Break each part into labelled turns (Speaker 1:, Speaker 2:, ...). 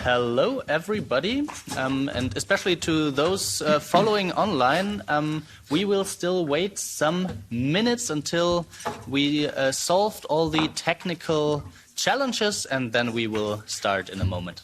Speaker 1: Hello, everybody, and especially to those following online. We will still wait some minutes until we solved all the technical challenges, and then we will start in a moment.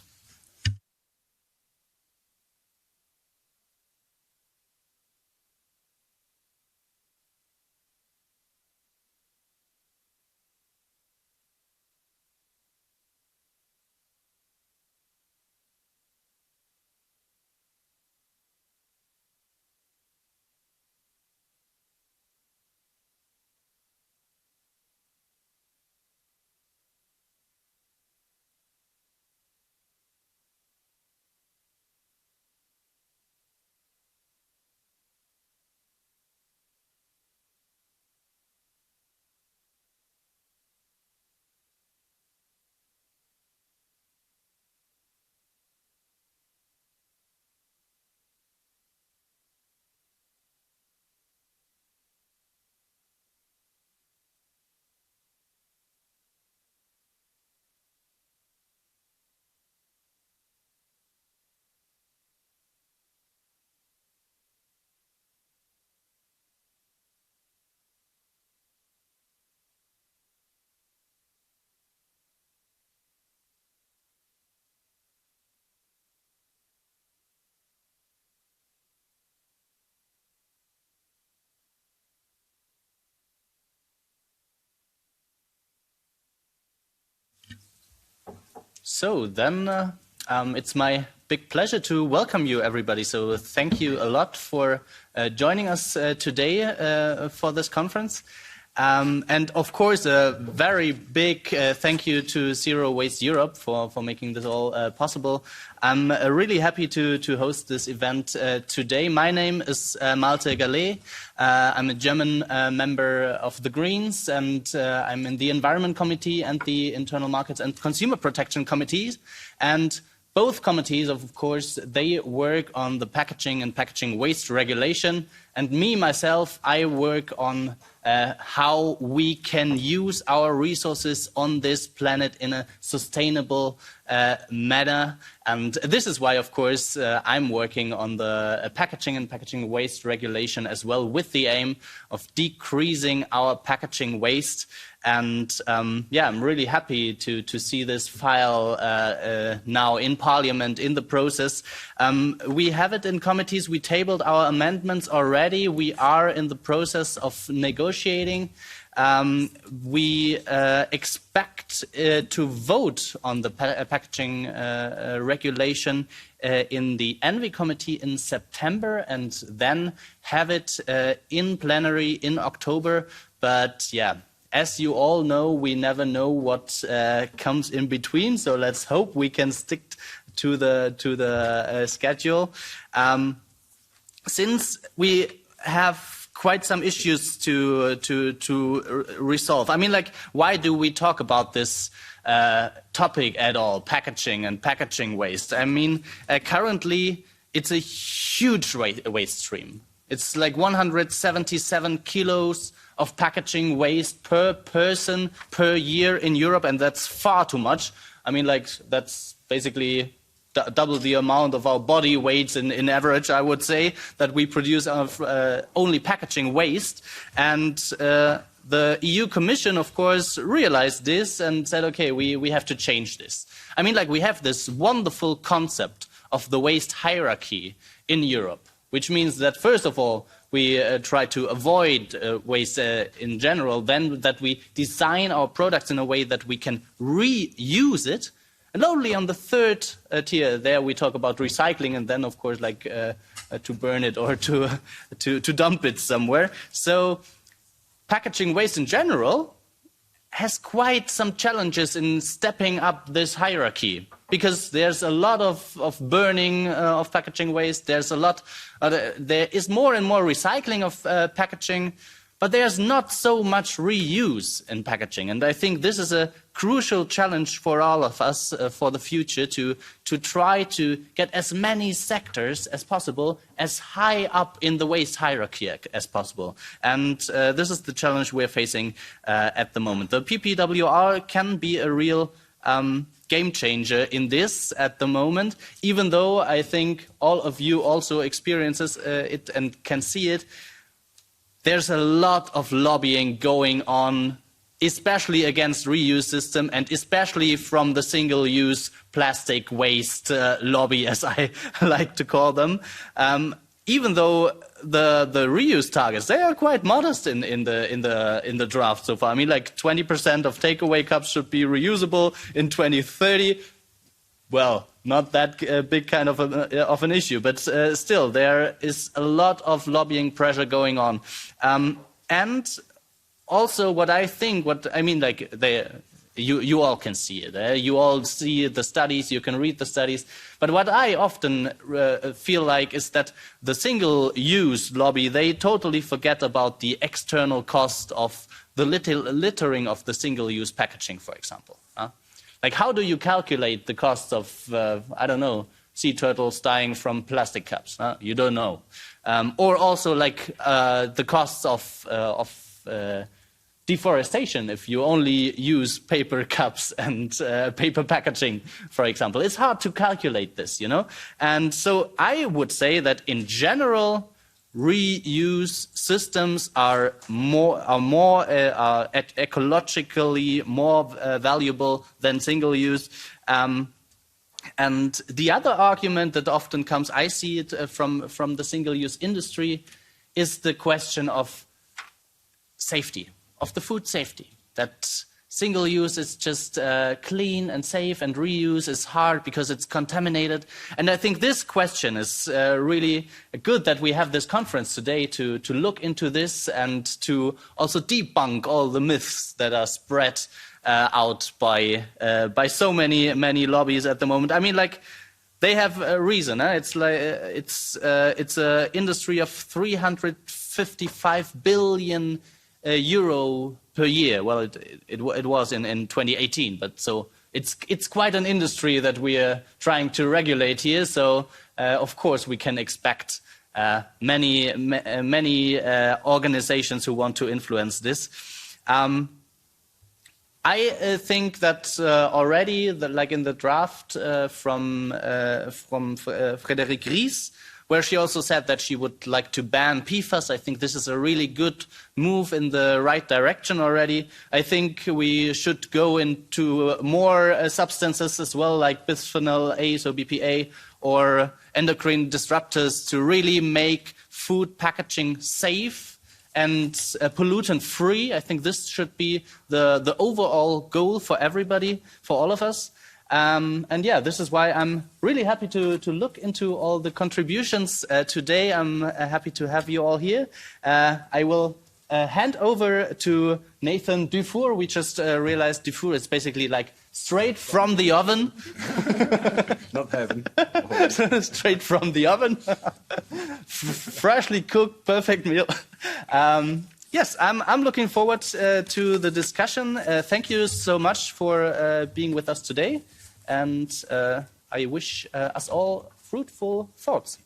Speaker 1: So then it's my big pleasure to welcome you, everybody. So thank you a lot for joining us today for this conference. And of course, a very big thank you to Zero Waste Europe for making this all possible. I'm really happy to host this event today. My name is Malte Gallet. I'm a German member of the Greens, and I'm in the Environment Committee and the Internal Markets and Consumer Protection Committees. And both committees, of course, they work on the packaging and packaging waste regulation. And me, myself, I work on how we can use our resources on this planet in a sustainable manner. And this is why, of course, I'm working on the packaging and packaging waste regulation as well, with the aim of decreasing our packaging waste. And yeah, I'm really happy to see this file now in Parliament, in the process. We have it in committees. We tabled our amendments already. We are in the process of negotiating. We expect to vote on the packaging regulation in the ENVI committee in September, and then have it in plenary in October. But yeah, as you all know, we never know what comes in between. So let's hope we can stick to the schedule. Since we have quite some issues to resolve. I mean, like, why do we talk about this topic at all, packaging and packaging waste? I mean, currently it's a huge waste stream. It's like 177 kilos of packaging waste per person per year in Europe, and that's far too much. I mean, like, that's basically double the amount of our body weights in average, I would say, that we produce of only packaging waste. And the EU Commission, of course, realized this and said, okay, we have to change this. I mean, like, we have this wonderful concept of the waste hierarchy in Europe, which means that, first of all, we try to avoid waste in general, then that we design our products in a way that we can reuse it. And only on the third tier, there we talk about recycling, and then, of course, like to burn it or to dump it somewhere. So packaging waste in general has quite some challenges in stepping up this hierarchy, because there's a lot of burning of packaging waste. There's a lot. There is more and more recycling of packaging, but there's not so much reuse in packaging. And I think this is a crucial challenge for all of us for the future, to try to get as many sectors as possible as high up in the waste hierarchy as possible. And this is the challenge we're facing at the moment. The PPWR can be a real game changer in this at the moment, even though I think all of you also experiences it and can see it. There's a lot of lobbying going on, especially against reuse system and especially from the single-use plastic waste lobby, as I like to call them. Even though the reuse targets, they are quite modest in the draft so far. I mean, like 20% of takeaway cups should be reusable in 2030. Well, not that big kind of an issue, but still there is a lot of lobbying pressure going on. And also what I mean, like you all can see it. You all see the studies, you can read the studies. But what I often feel like is that the single-use lobby, they totally forget about the external cost of the littering of the single-use packaging, for example. Like, how do you calculate the cost of, I don't know, sea turtles dying from plastic cups? You don't know. Or also, like, the costs of deforestation if you only use paper cups and paper packaging, for example. It's hard to calculate this, you know? And so I would say that in general, reuse systems are ecologically more valuable than single use. And the other argument that often comes, I see it from the single use industry, is the question of safety, of the food safety. That single use is just clean and safe, and reuse is hard because it's contaminated. And I think this question is really good that we have this conference today to look into this and to also debunk all the myths that are spread out by so many lobbies at the moment. I mean, like, they have a reason. It's like it's an industry of 355 billion euro per year. Well, it was in 2018, but so it's quite an industry that we are trying to regulate here. So of course we can expect many organizations who want to influence this. I think that already, like in the draft from Frédérique Ries, where she also said that she would like to ban PFAS. I think this is a really good move in the right direction already. I think we should go into more substances as well, like bisphenol A, so BPA, or endocrine disruptors, to really make food packaging safe and pollutant-free. I think this should be the overall goal for everybody, for all of us. And yeah, this is why I'm really happy to look into all the contributions today. I'm happy to have you all here. I will hand over to Nathan Dufour. We just realized Dufour is basically like straight from the oven.
Speaker 2: Not heaven.
Speaker 1: Straight from the oven. Freshly cooked, perfect meal. Yes, I'm looking forward to the discussion. Thank you so much for being with us today. And I wish us all fruitful thoughts.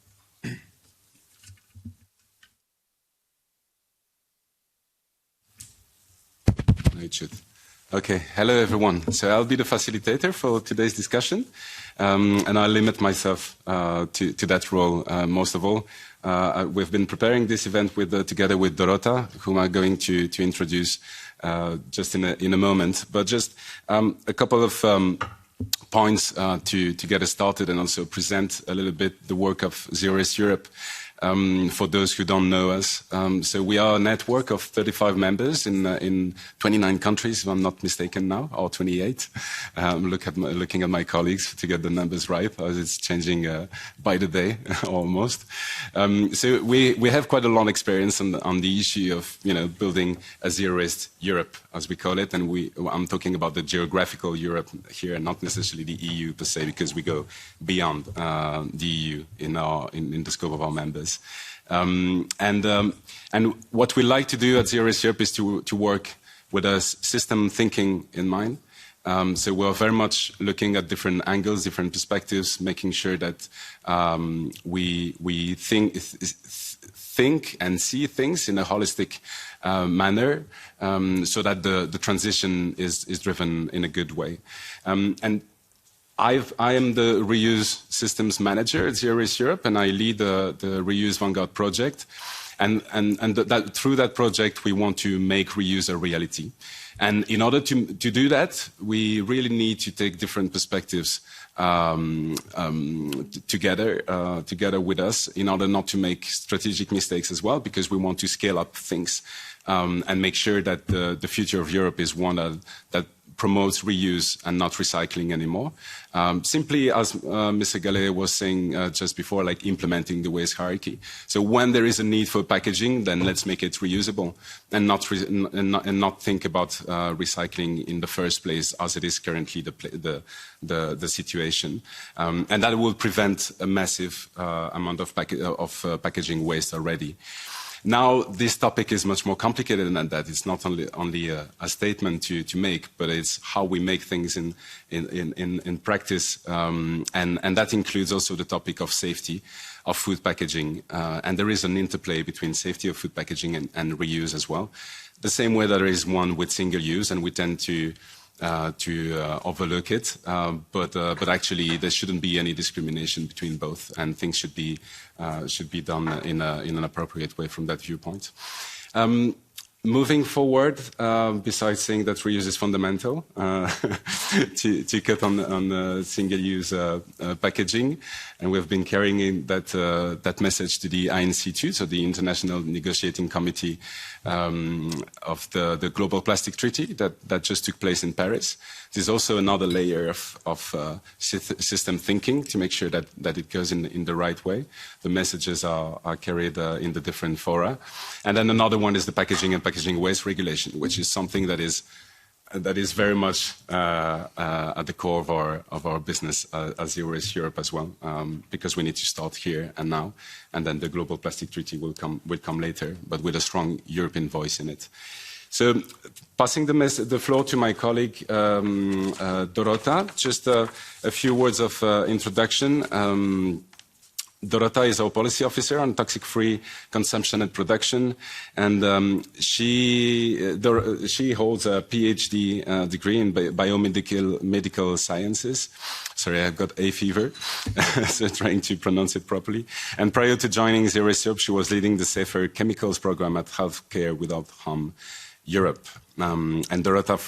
Speaker 2: It should. Okay, hello everyone. So I'll be the facilitator for today's discussion, and I'll limit myself to that role most of all. We've been preparing this event together with Dorota, whom I'm going to introduce just in a moment. But just a couple of points to get us started, and also present a little bit the work of Zero Waste Europe. For those who don't know us, so we are a network of 35 members in 29 countries, if I'm not mistaken now, or 28. Looking at my colleagues to get the numbers right, as it's changing by the day, almost. So we have quite a long experience on the issue of building a zero waste Europe, as we call it, and I'm talking about the geographical Europe here, not necessarily the EU per se, because we go beyond the EU in the scope of our members. And what we like to do at Zero Waste Europe is to work with a system thinking in mind. So we're very much looking at different angles, different perspectives, making sure that we think and see things in a holistic manner, so that the transition is driven in a good way. And I am the reuse systems manager at Zero Waste Europe, and I lead the Reuse Vanguard project. And through that project, we want to make reuse a reality. And in order to do that, we really need to take different perspectives together with us in order not to make strategic mistakes as well, because we want to scale up things and make sure that the future of Europe is one that promotes reuse and not recycling anymore. Simply, as Mr. Gallet was saying just before, like implementing the waste hierarchy. So when there is a need for packaging, then let's make it reusable and not think about recycling in the first place, as it is currently the situation. And that will prevent a massive amount of packaging waste already. Now, this topic is much more complicated than that. It's not only a statement to make, but it's how we make things in practice. And that includes also the topic of safety of food packaging. And there is an interplay between safety of food packaging and reuse as well. The same way that there is one with single use, and we tend to overlook it, but actually there shouldn't be any discrimination between both, and things should be done in an appropriate way from that viewpoint. Moving forward, besides saying that reuse is fundamental, to cut on single-use packaging, and we've been carrying that message to the INC2, so the International Negotiating Committee of the Global Plastic Treaty that just took place in Paris. There's also another layer of system thinking to make sure that it goes in the right way. The messages are carried in the different fora. And then another one is the packaging and packaging waste regulation, which is something that is very much at the core of our business as Zero Waste Europe as well, because we need to start here and now, and then the Global Plastic Treaty will come later, but with a strong European voice in it. So, passing the floor to my colleague Dorota, just a few words of introduction. Dorota is our policy officer on toxic-free consumption and production, and she holds a PhD degree in biomedical sciences. Sorry, I've got a fever, so trying to pronounce it properly. And prior to joining Zero Waste Europe, she was leading the Safer Chemicals program at Healthcare Without Harm Europe. And Dorota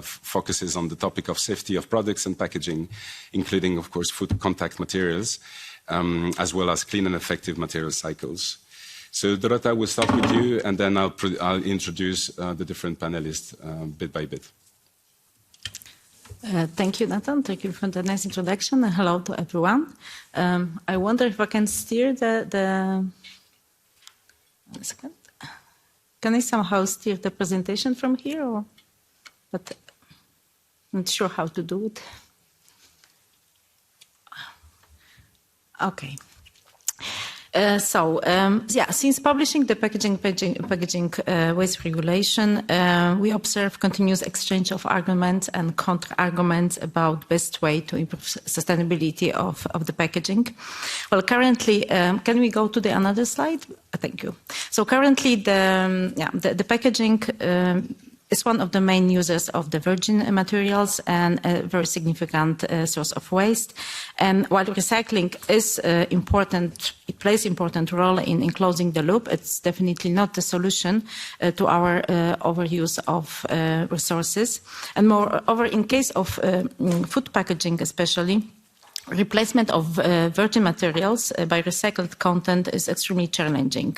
Speaker 2: focuses on the topic of safety of products and packaging, including, of course, food contact materials, as well as clean and effective material cycles. So Dorota, we'll start with you, and then I'll introduce the different panelists bit by bit.
Speaker 3: Thank you, Nathan. Thank you for the nice introduction, and hello to everyone. I wonder if I can steer the... One second. Can I somehow steer the presentation from here? But I'm not sure how to do it. Okay. Since publishing the packaging waste regulation, we observe continuous exchange of arguments and counter-arguments about best way to improve sustainability of the packaging. Well, currently, can we go to the another slide? Thank you. So currently, the packaging is one of the main users of the virgin materials and a very significant source of waste. And while recycling is important, it plays an important role in closing the loop. It's definitely not the solution to our overuse of resources. And moreover, in case of food packaging especially, replacement of virgin materials by recycled content is extremely challenging,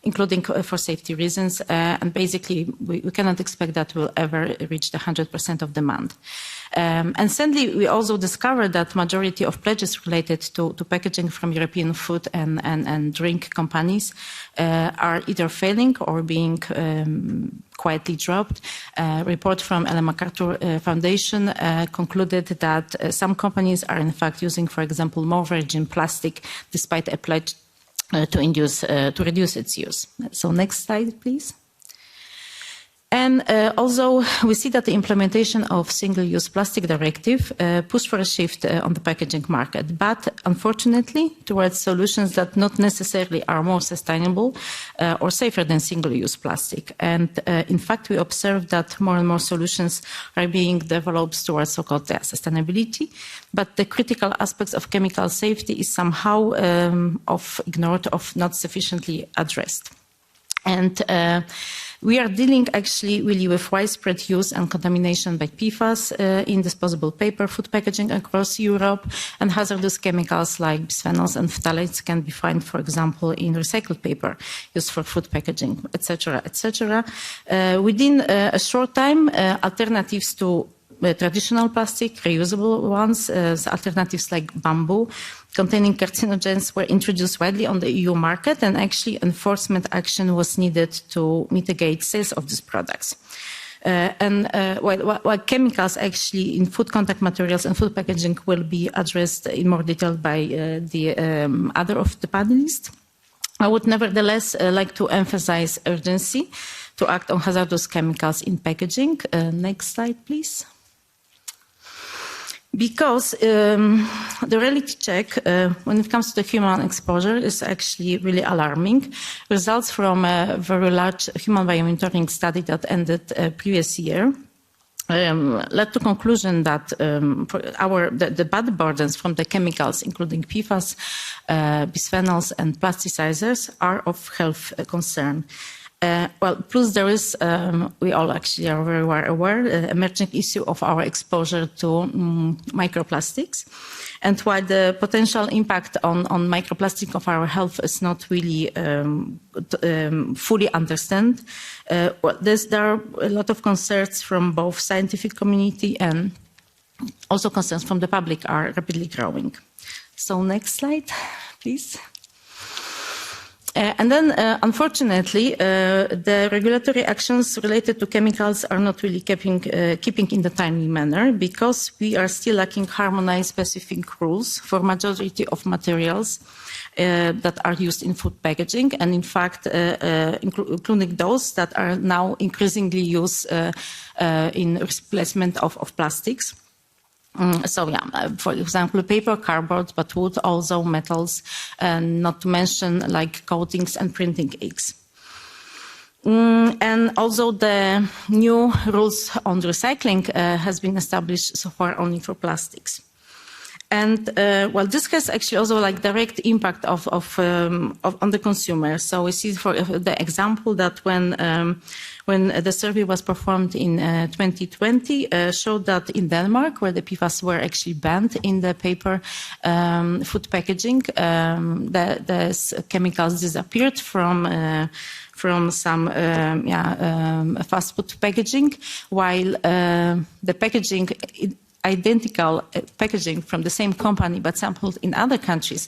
Speaker 3: including for safety reasons. And basically, we cannot expect that we'll ever reach the 100% of demand. And sadly, we also discovered that majority of pledges related to packaging from European food and drink companies are either failing or being quietly dropped. A report from Ellen MacArthur Foundation concluded that some companies are in fact using, for example, more virgin plastic despite a pledge to reduce its use. So next slide, please. And also, we see that the implementation of Single-Use Plastic Directive pushed for a shift on the packaging market, but unfortunately, towards solutions that not necessarily are more sustainable or safer than single-use plastic. And in fact, we observe that more and more solutions are being developed towards so-called sustainability, but the critical aspects of chemical safety is somehow ignored, not sufficiently addressed. And we are dealing actually really with widespread use and contamination by PFAS in disposable paper, food packaging across Europe, and hazardous chemicals like bisphenols and phthalates can be found, for example, in recycled paper used for food packaging, etc., etc. Within a short time, alternatives to traditional plastic, reusable ones, alternatives like bamboo, containing carcinogens were introduced widely on the EU market, and actually enforcement action was needed to mitigate sales of these products. While chemicals actually in food contact materials and food packaging will be addressed in more detail by the other of the panelists, I would nevertheless like to emphasize urgency to act on hazardous chemicals in packaging. Next slide, please. Because the reality check, when it comes to the human exposure, is actually really alarming. Results from a very large human biomonitoring study that ended previous year led to conclusion that the bad burdens from the chemicals, including PFAS, bisphenols, and plasticizers, are of health concern. Plus there is, we all actually are very well aware, emerging issue of our exposure to microplastics. And while the potential impact on microplastic of our health is not really fully understood, there are a lot of concerns from both scientific community and also concerns from the public are rapidly growing. So next slide, please. And then, unfortunately, the regulatory actions related to chemicals are not really keeping in the timely manner because we are still lacking harmonized specific rules for majority of materials that are used in food packaging, and in fact, including those that are now increasingly used in replacement of plastics. For example, paper, cardboard, but wood, also metals, and not to mention like coatings and printing inks. And also the new rules on recycling has been established so far only for plastics. And this has actually also like direct impact on the consumer. So we see for the example that when the survey was performed in 2020, showed that in Denmark, where the PFAS were actually banned in the paper food packaging, the chemicals disappeared from some fast food packaging, while the packaging, identical packaging from the same company but sampled in other countries,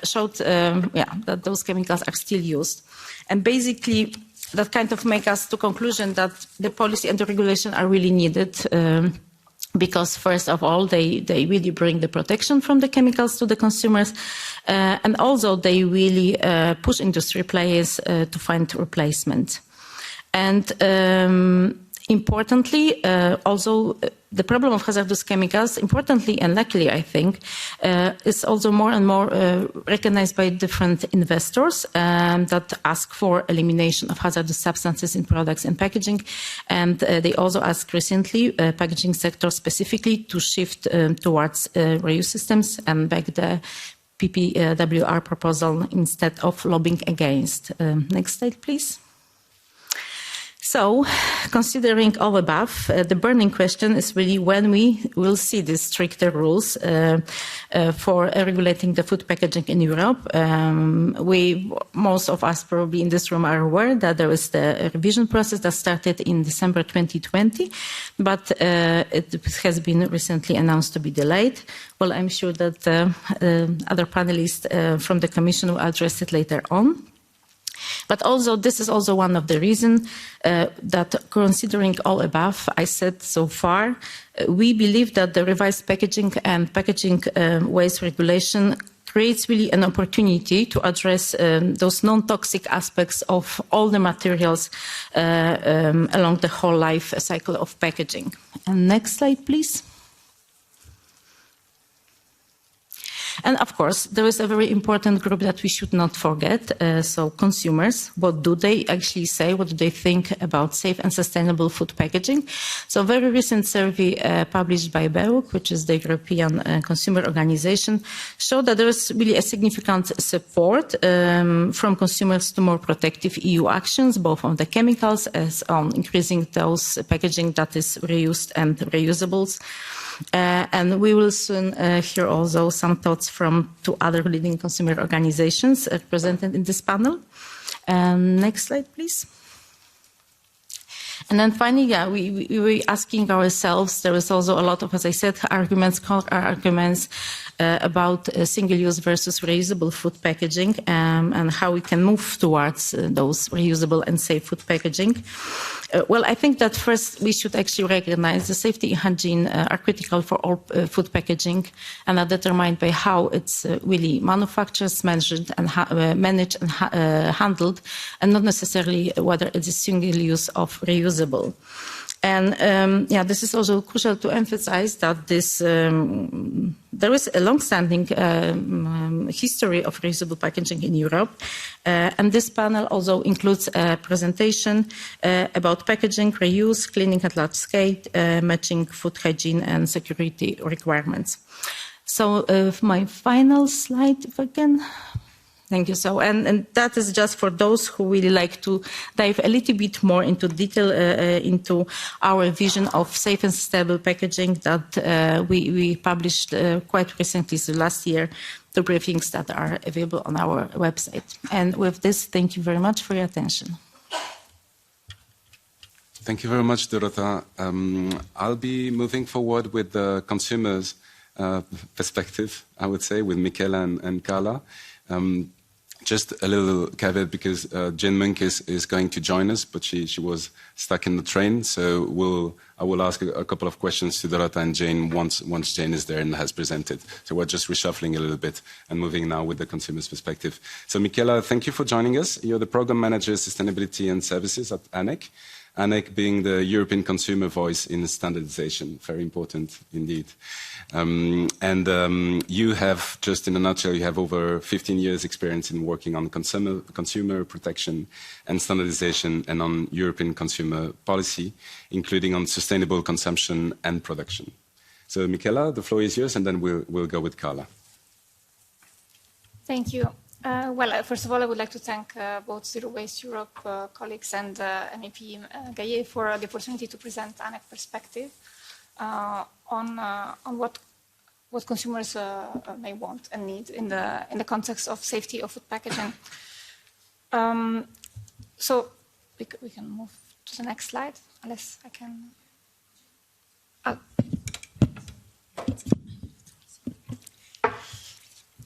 Speaker 3: showed that those chemicals are still used. And basically, that kind of makes us to conclusion that the policy and the regulation are really needed because first of all, they really bring the protection from the chemicals to the consumers, and also they really push industry players to find replacement. And importantly, also the problem of hazardous chemicals, importantly and luckily, I think, is also more and more recognized by different investors that ask for elimination of hazardous substances in products and packaging. And they also asked recently, packaging sector specifically, to shift towards reuse systems and back the PPWR proposal instead of lobbying against. Next slide, please. So, considering all above, the burning question is really when we will see these stricter rules for regulating the food packaging in Europe. Most of us probably in this room are aware that there is the revision process that started in December 2020, but it has been recently announced to be delayed. Well, I'm sure that other panelists from the Commission will address it later on. But also, this is also one of the reasons that considering all above, I said so far, we believe that the revised packaging and packaging waste regulation creates really an opportunity to address those non-toxic aspects of all the materials along the whole life cycle of packaging. And next slide, please. And of course, there is a very important group that we should not forget. So consumers, what do they actually say? What do they think about safe and sustainable food packaging? So a very recent survey published by BEUC, which is the European consumer organization, showed that there is really a significant support from consumers to more protective EU actions, both on the chemicals as on increasing those packaging that is reused and reusables. And we will soon hear also some thoughts from two other leading consumer organizations represented in this panel. Next slide, please. And then finally, we were asking ourselves, there is also a lot of, as I said, arguments, counter-arguments about single-use versus reusable food packaging and how we can move towards those reusable and safe food packaging. Well, I think that first we should actually recognize the safety and hygiene are critical for all food packaging and are determined by how it's really manufactured, managed and handled, and not necessarily whether it is single use of reusable. And this is also crucial to emphasize that this there is a long-standing history of reusable packaging in Europe, and this panel also includes a presentation about packaging, reuse, cleaning at large scale, matching food hygiene and security requirements. So my final slide, if I can. Thank you. So, and that is just for those who really like to dive a little bit more into detail into our vision of safe and sustainable packaging that we published quite recently, so last year, the briefings that are available on our website. And with this, thank you very much for your attention.
Speaker 2: Thank you very much, Dorota. I'll be moving forward with the consumer's perspective, I would say, with Michela and Carla. Just a little caveat because Jane Munk is going to join us, but she was stuck in the train. So I will ask a couple of questions to Dorota and Jane once Jane is there and has presented. So we're just reshuffling a little bit and moving now with the consumer's perspective. So Michela, thank you for joining us. You're the Program Manager, Sustainability and Services at ANEC. ANEC being the European consumer voice in standardization, very important indeed. You have, just in a nutshell, you have over 15 years experience in working on consumer protection and standardization and on European consumer policy, including on sustainable consumption and production. So Michela, the floor is yours, and then we'll go with Carla.
Speaker 4: Thank you. First of all, I would like to thank both Zero Waste Europe colleagues and MEP Gaillet for the opportunity to present ANEC perspective on what consumers may want and need in the context of safety of food packaging. So we can move to the next slide, unless I can.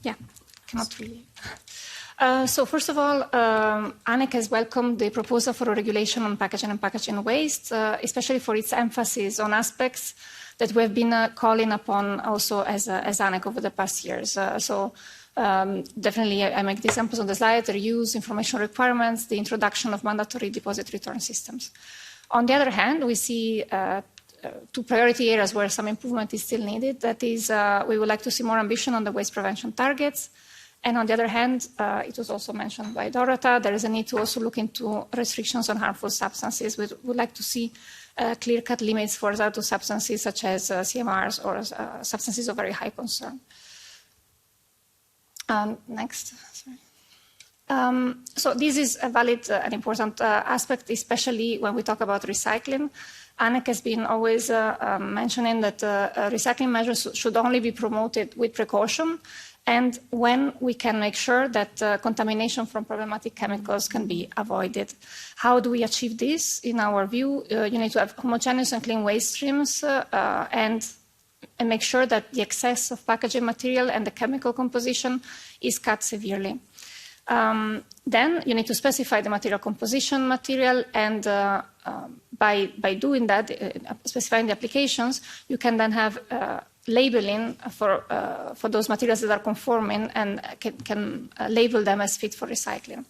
Speaker 4: Yeah, cannot really. So first of all, ANEC has welcomed the proposal for a regulation on packaging and packaging waste, especially for its emphasis on aspects that we have been calling upon also as ANEC over the past years. Definitely I make the examples on the slide: the reuse, information requirements, the introduction of mandatory deposit return systems. On the other hand, we see two priority areas where some improvement is still needed. That is, we would like to see more ambition on the waste prevention targets. And on the other hand, it was also mentioned by Dorota, there is a need to also look into restrictions on harmful substances. We would like to see clear-cut limits for hazardous substances such as CMRs or substances of very high concern. Next. Sorry. So this is a valid and important aspect, especially when we talk about recycling. ANEC has been always mentioning that recycling measures should only be promoted with precaution and when we can make sure that contamination from problematic chemicals can be avoided. How do we achieve this? In our view, you need to have homogeneous and clean waste streams and make sure that the excess of packaging material and the chemical composition is cut severely. Then you need to specify the material composition and by doing that, specifying the applications, you can then have labeling for those materials that are conforming and can label them as fit for recycling,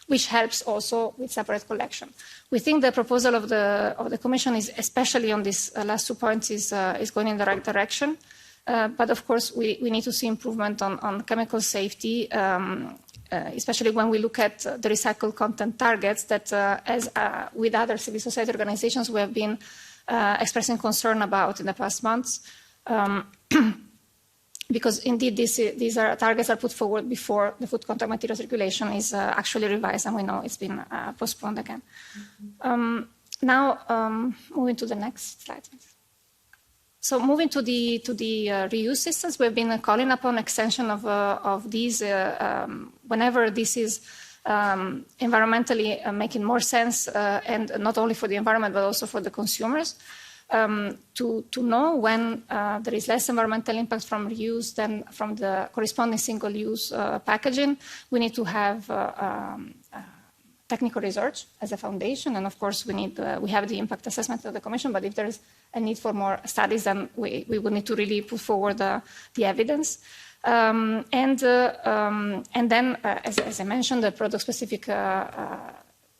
Speaker 4: which helps also with separate collection. We think the proposal of the Commission is, especially on these last 2 points, is going in the right direction. But of course, we need to see improvement on chemical safety, especially when we look at the recycled content targets that, as with other civil society organizations, we have been expressing concern about in the past months. Because indeed these targets are put forward before the Food Contact Materials Regulation is actually revised, and we know it's been postponed again. Now, moving to the next slide. So moving to the reuse systems, we've been calling upon extension of these whenever this is environmentally making more sense, and not only for the environment but also for the consumers. To know when there is less environmental impact from reuse than from the corresponding single-use packaging, we need to have technical research as a foundation, and of course we have the impact assessment of the Commission, but if there is a need for more studies, then we would need to really put forward the evidence. And then, as I mentioned, the product-specific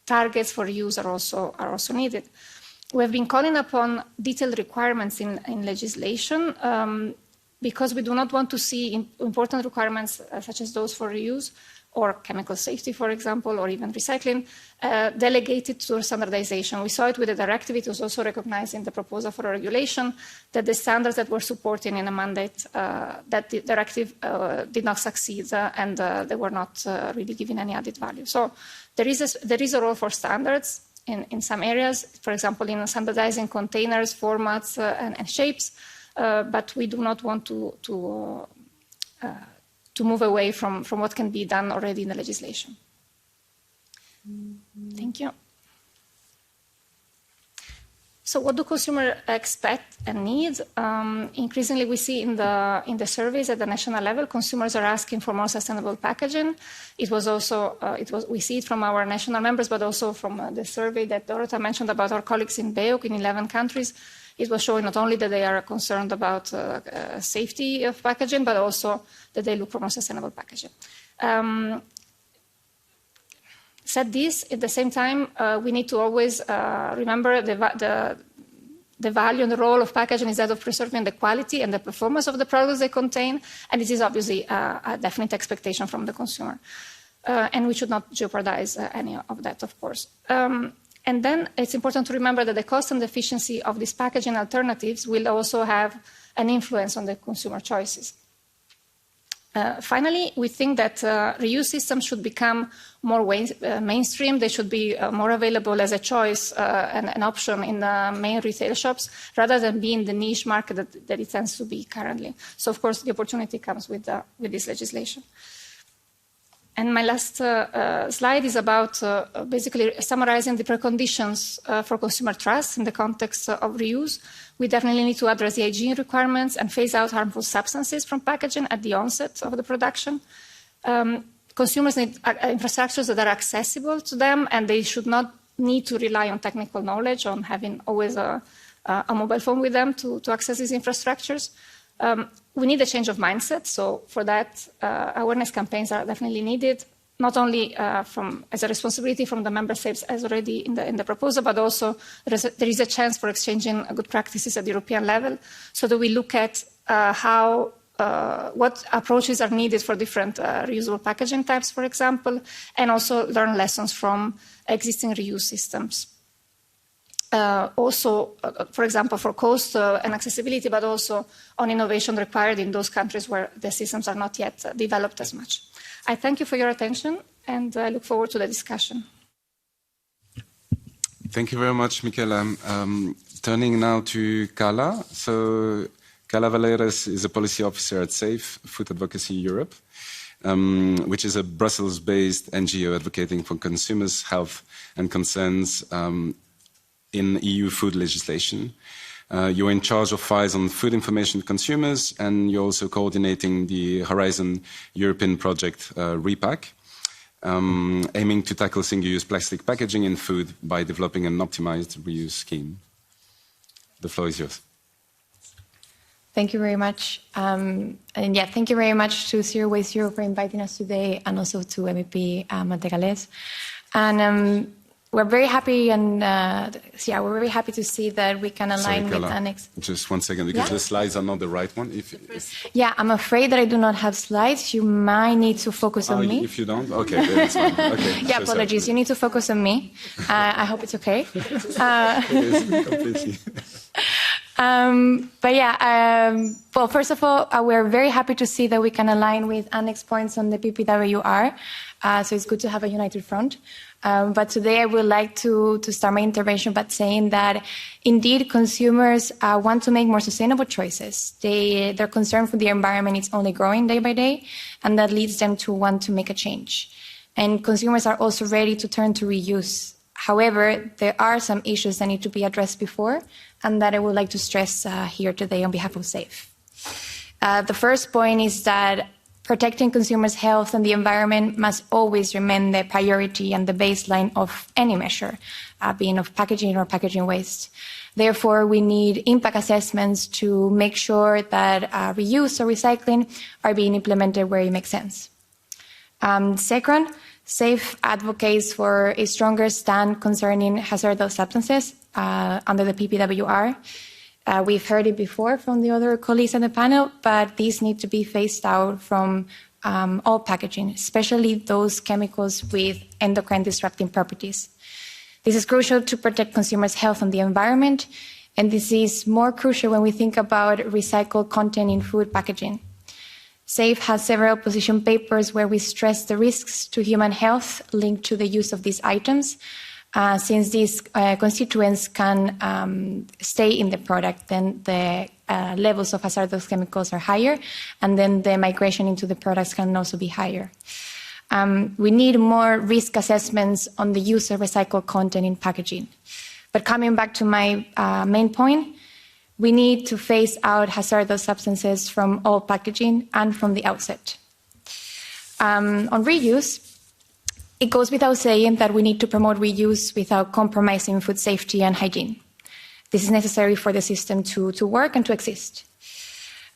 Speaker 4: targets for reuse are also needed. We have been calling upon detailed requirements in legislation because we do not want to see important requirements such as those for reuse or chemical safety, for example, or even recycling, delegated to standardization. We saw it with the directive. It was also recognized in the proposal for a regulation that the standards that were supporting in a mandate, that the directive did not succeed and they were not really giving any added value. So there is a role for standards in some areas, for example, in standardizing containers, formats, and shapes, but we do not want to move away from what can be done already in the legislation. Thank you. So what do consumers expect and need? Increasingly, we see in the surveys at the national level, consumers are asking for more sustainable packaging. It was also, we see it from our national members, but also from the survey that Dorota mentioned about our colleagues in BEUC in 11 countries. It was showing not only that they are concerned about safety of packaging, but also that they look for more sustainable packaging. Said this, at the same time, we need to always remember the value and the role of packaging is that of preserving the quality and the performance of the products they contain, and this is obviously a definite expectation from the consumer. And we should not jeopardize any of that, of course. And then it's important to remember that the cost and the efficiency of these packaging alternatives will also have an influence on the consumer choices. Finally, we think that reuse systems should become more mainstream. They should be more available as a choice and an option in the main retail shops, rather than being the niche market that it tends to be currently. So, of course, the opportunity comes with this legislation. And my last slide is about basically summarizing the preconditions for consumer trust in the context of reuse. We definitely need to address the hygiene requirements and phase out harmful substances from packaging at the onset of the production. Consumers need infrastructures that are accessible to them, and they should not need to rely on technical knowledge, on having always a mobile phone with them to access these infrastructures. We need a change of mindset, so for that, awareness campaigns are definitely needed, not only as a responsibility from the member states as already in the proposal, but also there is a chance for exchanging good practices at the European level, so that we look at what approaches are needed for different reusable packaging types, for example, and also learn lessons from existing reuse systems. Also, for example, for cost and accessibility, but also on innovation required in those countries where the systems are not yet developed as much. I thank you for your attention, and I look forward to the discussion.
Speaker 2: Thank you very much, Michela. Turning now to Carla. So, Carla Valeras is a policy officer at SAFE, Food Advocacy Europe, which is a Brussels-based NGO advocating for consumers' health and concerns in EU food legislation. You're in charge of files on food information to consumers, and you're also coordinating the Horizon European project, REPAC, aiming to tackle single-use plastic packaging in food by developing an optimized reuse scheme. The floor is yours.
Speaker 5: Thank you very much. And yeah, thank you very much to Zero Waste Europe for inviting us today, and also to MEP Mantegales. And we're very happy, and we're very happy to see that we can align with Annex.
Speaker 2: Just 1 second, because the slides are not the right one.
Speaker 5: Yeah, I'm afraid that I do not have slides. You might need to focus on me.
Speaker 2: If you don't, okay, then it's fine. Okay.
Speaker 5: Yeah, apologies. You need to focus on me. I hope it's okay.
Speaker 2: It is completely.
Speaker 5: But yeah, well, first of all, we're very happy to see that we can align with Annex points on the PPWR. So it's good to have a united front. But today I would like to start my intervention by saying that indeed consumers want to make more sustainable choices. Their concern for the environment is only growing day by day, and that leads them to want to make a change. And consumers are also ready to turn to reuse. However, there are some issues that need to be addressed before, and that I would like to stress here today on behalf of SAFE. The first point is that protecting consumers' health and the environment must always remain the priority and the baseline of any measure, being of packaging or packaging waste. Therefore, we need impact assessments to make sure that reuse or recycling are being implemented where it makes sense. Second, SAFE advocates for a stronger stand concerning hazardous substances under the PPWR. We've heard it before from the other colleagues on the panel, but these need to be phased out from all packaging, especially those chemicals with endocrine disrupting properties. This is crucial to protect consumers' health and the environment, and this is more crucial when we think about recycled content in food packaging. SAFE has several position papers where we stress the risks to human health linked to the use of these items, since these constituents can stay in the product, then the levels of hazardous chemicals are higher, and then the migration into the products can also be higher. We need more risk assessments on the use of recycled content in packaging. But coming back to my main point, we need to phase out hazardous substances from all packaging and from the outset. On reuse, it goes without saying that we need to promote reuse without compromising food safety and hygiene. This is necessary for the system to work and to exist.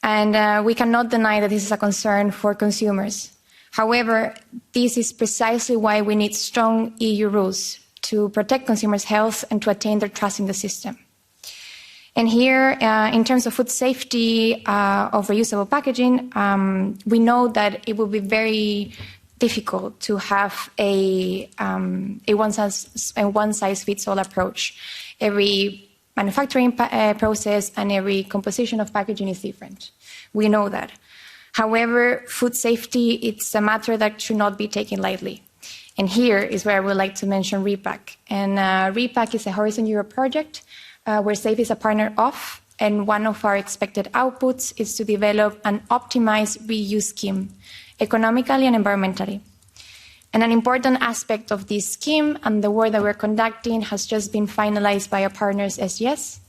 Speaker 5: And we cannot deny that this is a concern for consumers. However, this is precisely why we need strong EU rules to protect consumers' health and to attain their trust in the system. And here, in terms of food safety of reusable packaging, we know that it will be very difficult to have a one-size-fits-all approach. Every manufacturing process and every composition of packaging is different. We know that. However, food safety, it's a matter that should not be taken lightly. And here is where I would like to mention REPAC. And REPAC is a Horizon Europe project where SAFE is a partner of, and one of our expected outputs is to develop an optimized reuse scheme, economically and environmentally. And an important aspect of this scheme and the work that we're conducting has just been finalized by our partners SGS,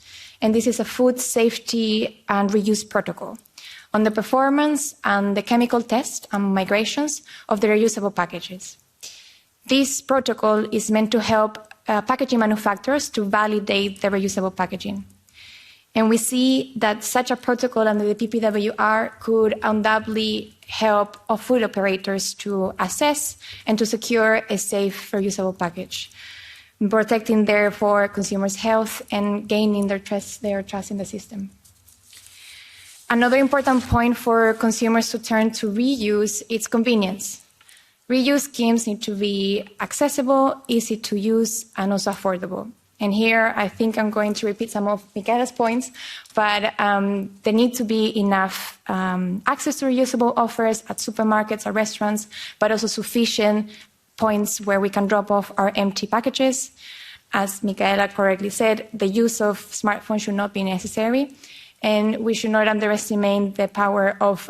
Speaker 5: and this is a food safety and reuse protocol on the performance and the chemical test and migrations of the reusable packages. This protocol is meant to help packaging manufacturers to validate the reusable packaging. And we see that such a protocol under the PPWR could undoubtedly help food operators to assess and to secure a safe reusable package, protecting therefore consumers' health and gaining their trust in the system. Another important point for consumers to turn to reuse is convenience. Reuse schemes need to be accessible, easy to use, and also affordable. And here, I think I'm going to repeat some of Michaela's points, but there needs to be enough access to reusable offers at supermarkets or restaurants, but also sufficient points where we can drop off our empty packages. As Michaela correctly said, the use of smartphones should not be necessary, and we should not underestimate the power of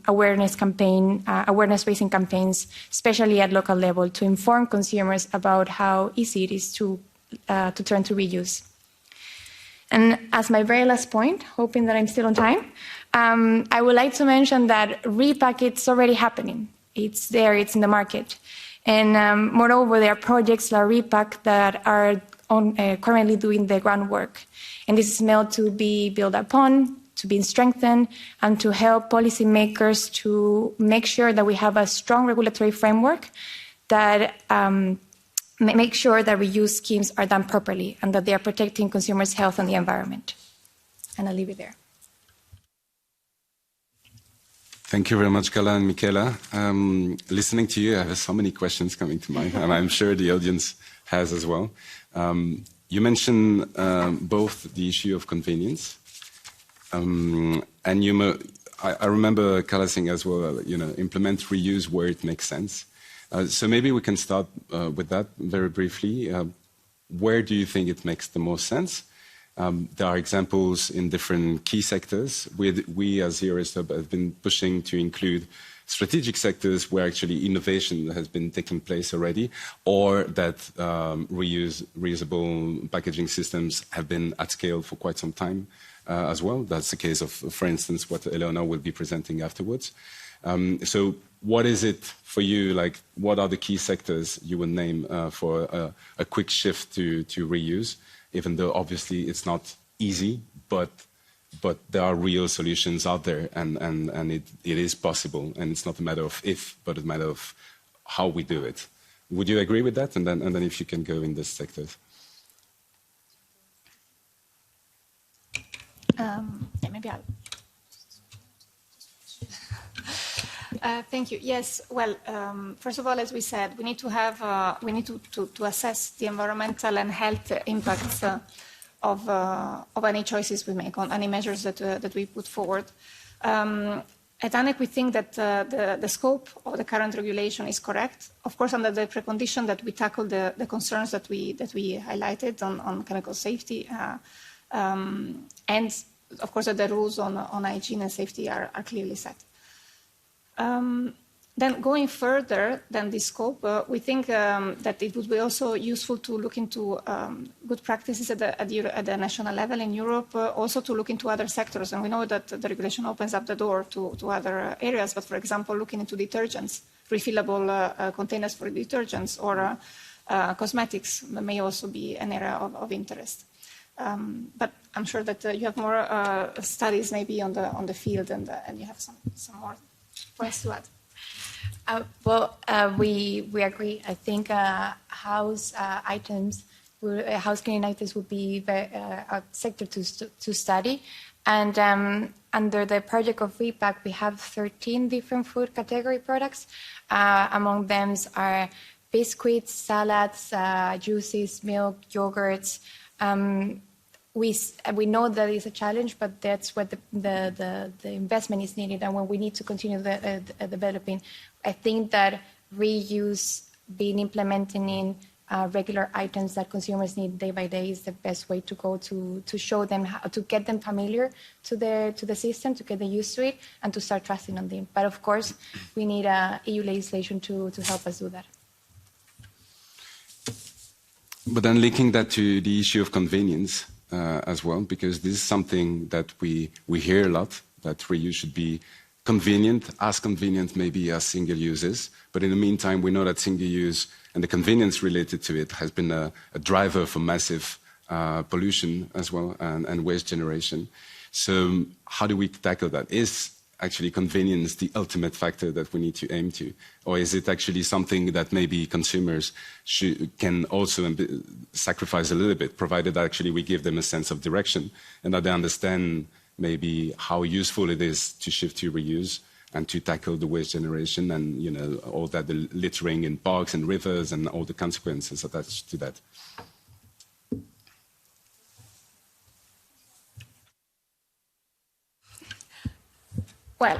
Speaker 5: awareness-raising campaigns, especially at local level, to inform consumers about how easy it is to turn to reuse. And as my very last point, hoping that I'm still on time, I would like to mention that REPAC, it's already happening. It's there, it's in the market. And moreover, there are projects like REPAC that are currently doing the groundwork. And this is meant to be built upon to be strengthened, and to help policymakers to make sure that we have a strong regulatory framework that make sure that reuse schemes are done properly and that they are protecting consumers' health and the environment. And I'll leave it there.
Speaker 2: Thank you very much, Carla and Michela. Listening to you, I have so many questions coming to mind, and I'm sure the audience has as well. You mentioned both the issue of convenience, and I remember Carla saying as well, implement reuse where it makes sense. So maybe we can start with that very briefly. Where do you think it makes the most sense? There are examples in different key sectors. We as Eurosub have been pushing to include strategic sectors where actually innovation has been taking place already, or that reusable packaging systems have been at scale for quite some time as well. That's the case of, for instance, what Eleonora will be presenting afterwards. So what is it for you, like what are the key sectors you would name for a quick shift to reuse, even though obviously it's not easy, but there are real solutions out there, and it is possible, and it's not a matter of if, but a matter of how we do it. Would you agree with that? And then if you can go in this sector.
Speaker 4: Maybe I'll. Thank you. Yes. Well, first of all, as we said, we need to have we need to assess the environmental and health impacts of any choices we make, on any measures that we put forward. At ANEC, we think that the scope of the current regulation is correct, of course, under the precondition that we tackle the concerns that we highlighted on chemical safety, and of course that the rules on hygiene and safety are clearly set. Then going further than this scope, we think that it would be also useful to look into good practices at the national level in Europe, also to look into other sectors. And we know that the regulation opens up the door to other areas, but for example, looking into detergents, refillable containers for detergents, or cosmetics may also be an area of interest. But I'm sure that you have more studies maybe on the field, and you have some more points to add.
Speaker 5: We agree. I think house cleaning items would be a sector to study. And under the project of Repack, we have 13 different food category products. Among them are biscuits, salads, juices, milk, yogurts. We know that it's a challenge, but that's where the investment is needed, and when we need to continue developing. I think that reuse being implemented in regular items that consumers need day by day is the best way to go to show them how to get them familiar to the system, to get them used to it, and to start trusting on them. But of course, we need EU legislation to help us do that.
Speaker 2: But then linking that to the issue of convenience as well, because this is something that we hear a lot, that reuse should be convenient maybe as single use is. But in the meantime, we know that single use and the convenience related to it has been a driver for massive pollution as well, and waste generation. So how do we tackle that? Is actually convenience the ultimate factor that we need to aim to? Or is it actually something that maybe consumers can also sacrifice a little bit, provided actually we give them a sense of direction and that they understand maybe how useful it is to shift to reuse and to tackle the waste generation and, all that, the littering in parks and rivers and all the consequences attached to that?
Speaker 4: Well,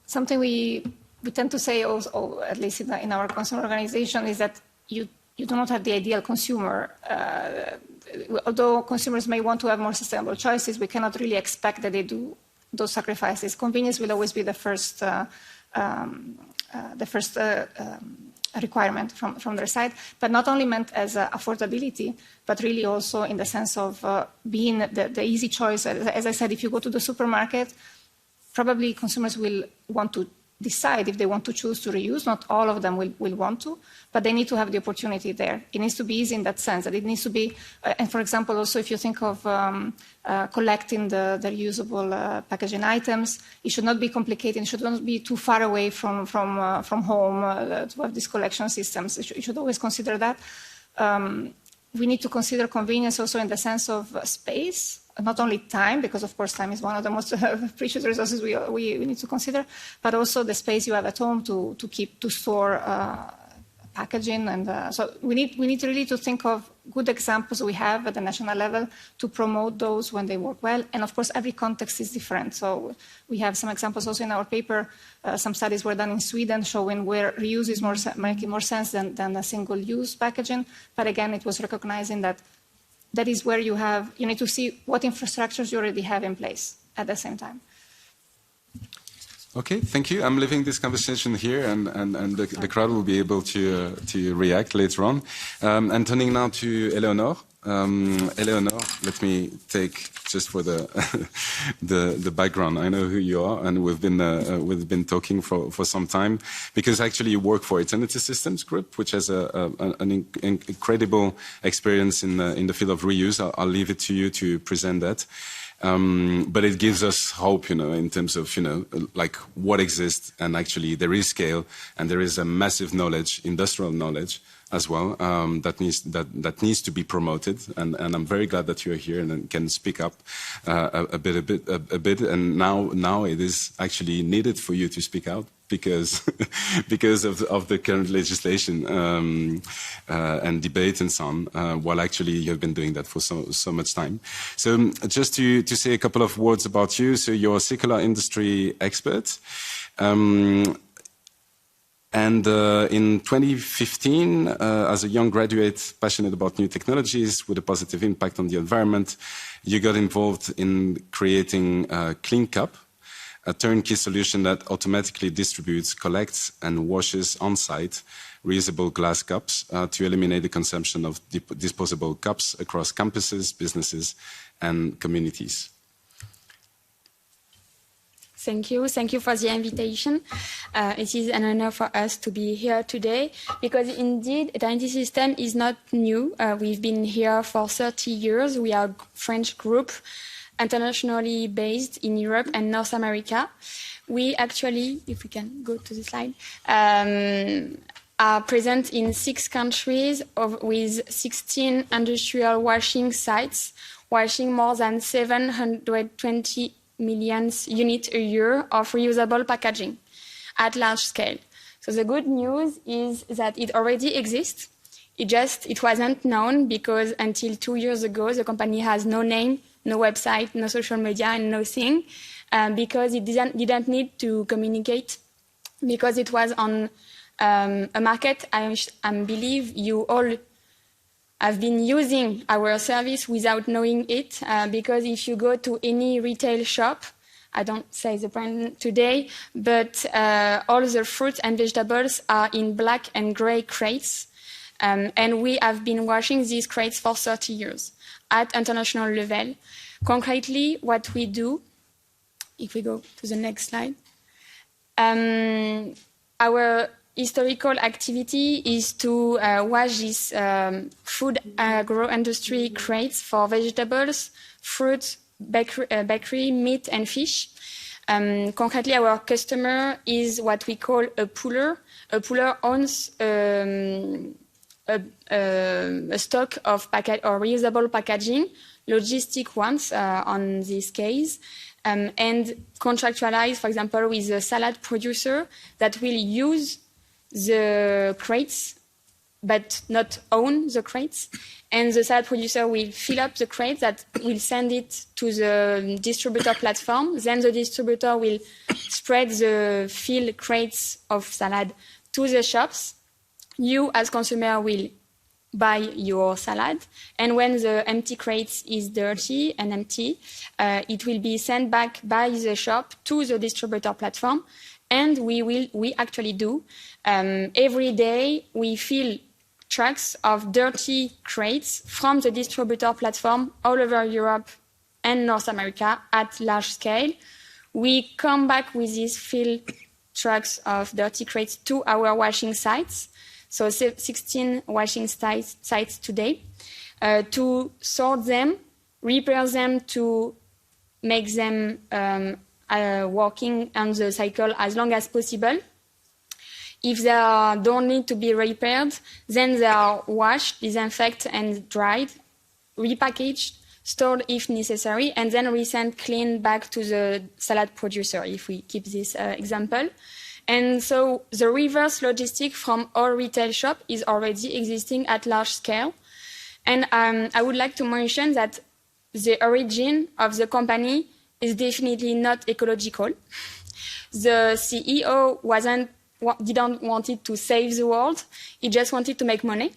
Speaker 4: something we tend to say also, at least in our consumer organization, is that you do not have the ideal consumer. Although consumers may want to have more sustainable choices, we cannot really expect that they do those sacrifices. Convenience will always be the first requirement from their side, but not only meant as affordability, but really also in the sense of being the easy choice. As I said, if you go to the supermarket, probably consumers will want to decide if they want to choose to reuse. Not all of them will want to, but they need to have the opportunity there. It needs to be easy in that sense, that it needs to be, and for example, also if you think of collecting the reusable packaging items, it should not be complicated, it should not be too far away from home to have these collection systems. You should always consider that. We need to consider convenience also in the sense of space, not only time, because of course time is one of the most precious resources we need to consider, but also the space you have at home to store packaging. And so we need really to think of good examples we have at the national level to promote those when they work well. And of course, every context is different. So we have some examples also in our paper. Some studies were done in Sweden showing where reuse is making more sense than a single-use packaging. But again, it was recognizing that is where you need to see what infrastructures you already have in place at the same time.
Speaker 2: Okay, thank you. I'm leaving this conversation here, and the crowd will be able to react later on. And turning now to Eleonore. Eleonore, let me take just for the background. I know who you are, and we've been talking for some time, because actually you work for Eternity Systems Group, which has an incredible experience in the field of reuse. I'll leave it to you to present that. But it gives us hope, in terms of, like what exists, and actually there is scale, and there is a massive knowledge, industrial knowledge as well, that needs to be promoted. And I'm very glad that you are here and can speak up a bit. And now it is actually needed for you to speak out, because of the current legislation and debate and so on, while actually you have been doing that for so much time. So just to say a couple of words about you. So you're a circular industry expert. And in 2015, as a young graduate passionate about new technologies with a positive impact on the environment, you got involved in creating Clean Cup, a turnkey solution that automatically distributes, collects, and washes on-site reusable glass cups to eliminate the consumption of disposable cups across campuses, businesses, and communities.
Speaker 6: Thank you. Thank you for the invitation. It is an honor for us to be here today, because indeed, Eternity System is not new. We've been here for 30 years. We are a French group, internationally based in Europe and North America. We actually, if we can go to the slide, are present in 6 countries with 16 industrial washing sites, washing more than 720 million units a year of reusable packaging at large scale. So the good news is that it already exists. It wasn't known, because until 2 years ago, the company has no name, no website, no social media, and nothing, because it didn't need to communicate, because it was on a market. I believe you all have been using our service without knowing it, because if you go to any retail shop, I don't say the brand today, but all the fruits and vegetables are in black and gray crates, and we have been washing these crates for 30 years at international level. Concretely, what we do, if we go to the next slide, our historical activity is to wash these food agro-industry crates for vegetables, fruit, bakery, meat, and fish. Concretely, our customer is what we call a pooler. A pooler owns a stock of reusable packaging, logistic ones on this case, and contractualize, for example, with a salad producer that will use the crates, but not own the crates. And the salad producer will fill up the crates, that will send it to the distributor platform. Then the distributor will spread the filled crates of salad to the shops. You, as consumer, will buy your salad. And when the empty crate is dirty and empty, it will be sent back by the shop to the distributor platform. And we actually do. Every day, we fill trucks of dirty crates from the distributor platform all over Europe and North America at large scale. We come back with these filled trucks of dirty crates to our washing sites. So 16 washing sites today, to sort them, repair them to make them working on the cycle as long as possible. If they don't need to be repaired, then they are washed, disinfected and dried, repackaged, stored if necessary, and then resent clean back to the salad producer, if we keep this example. And so the reverse logistic from all retail shop is already existing at large scale. And I would like to mention that the origin of the company is definitely not ecological. The CEO didn't want it to save the world. He just wanted to make money.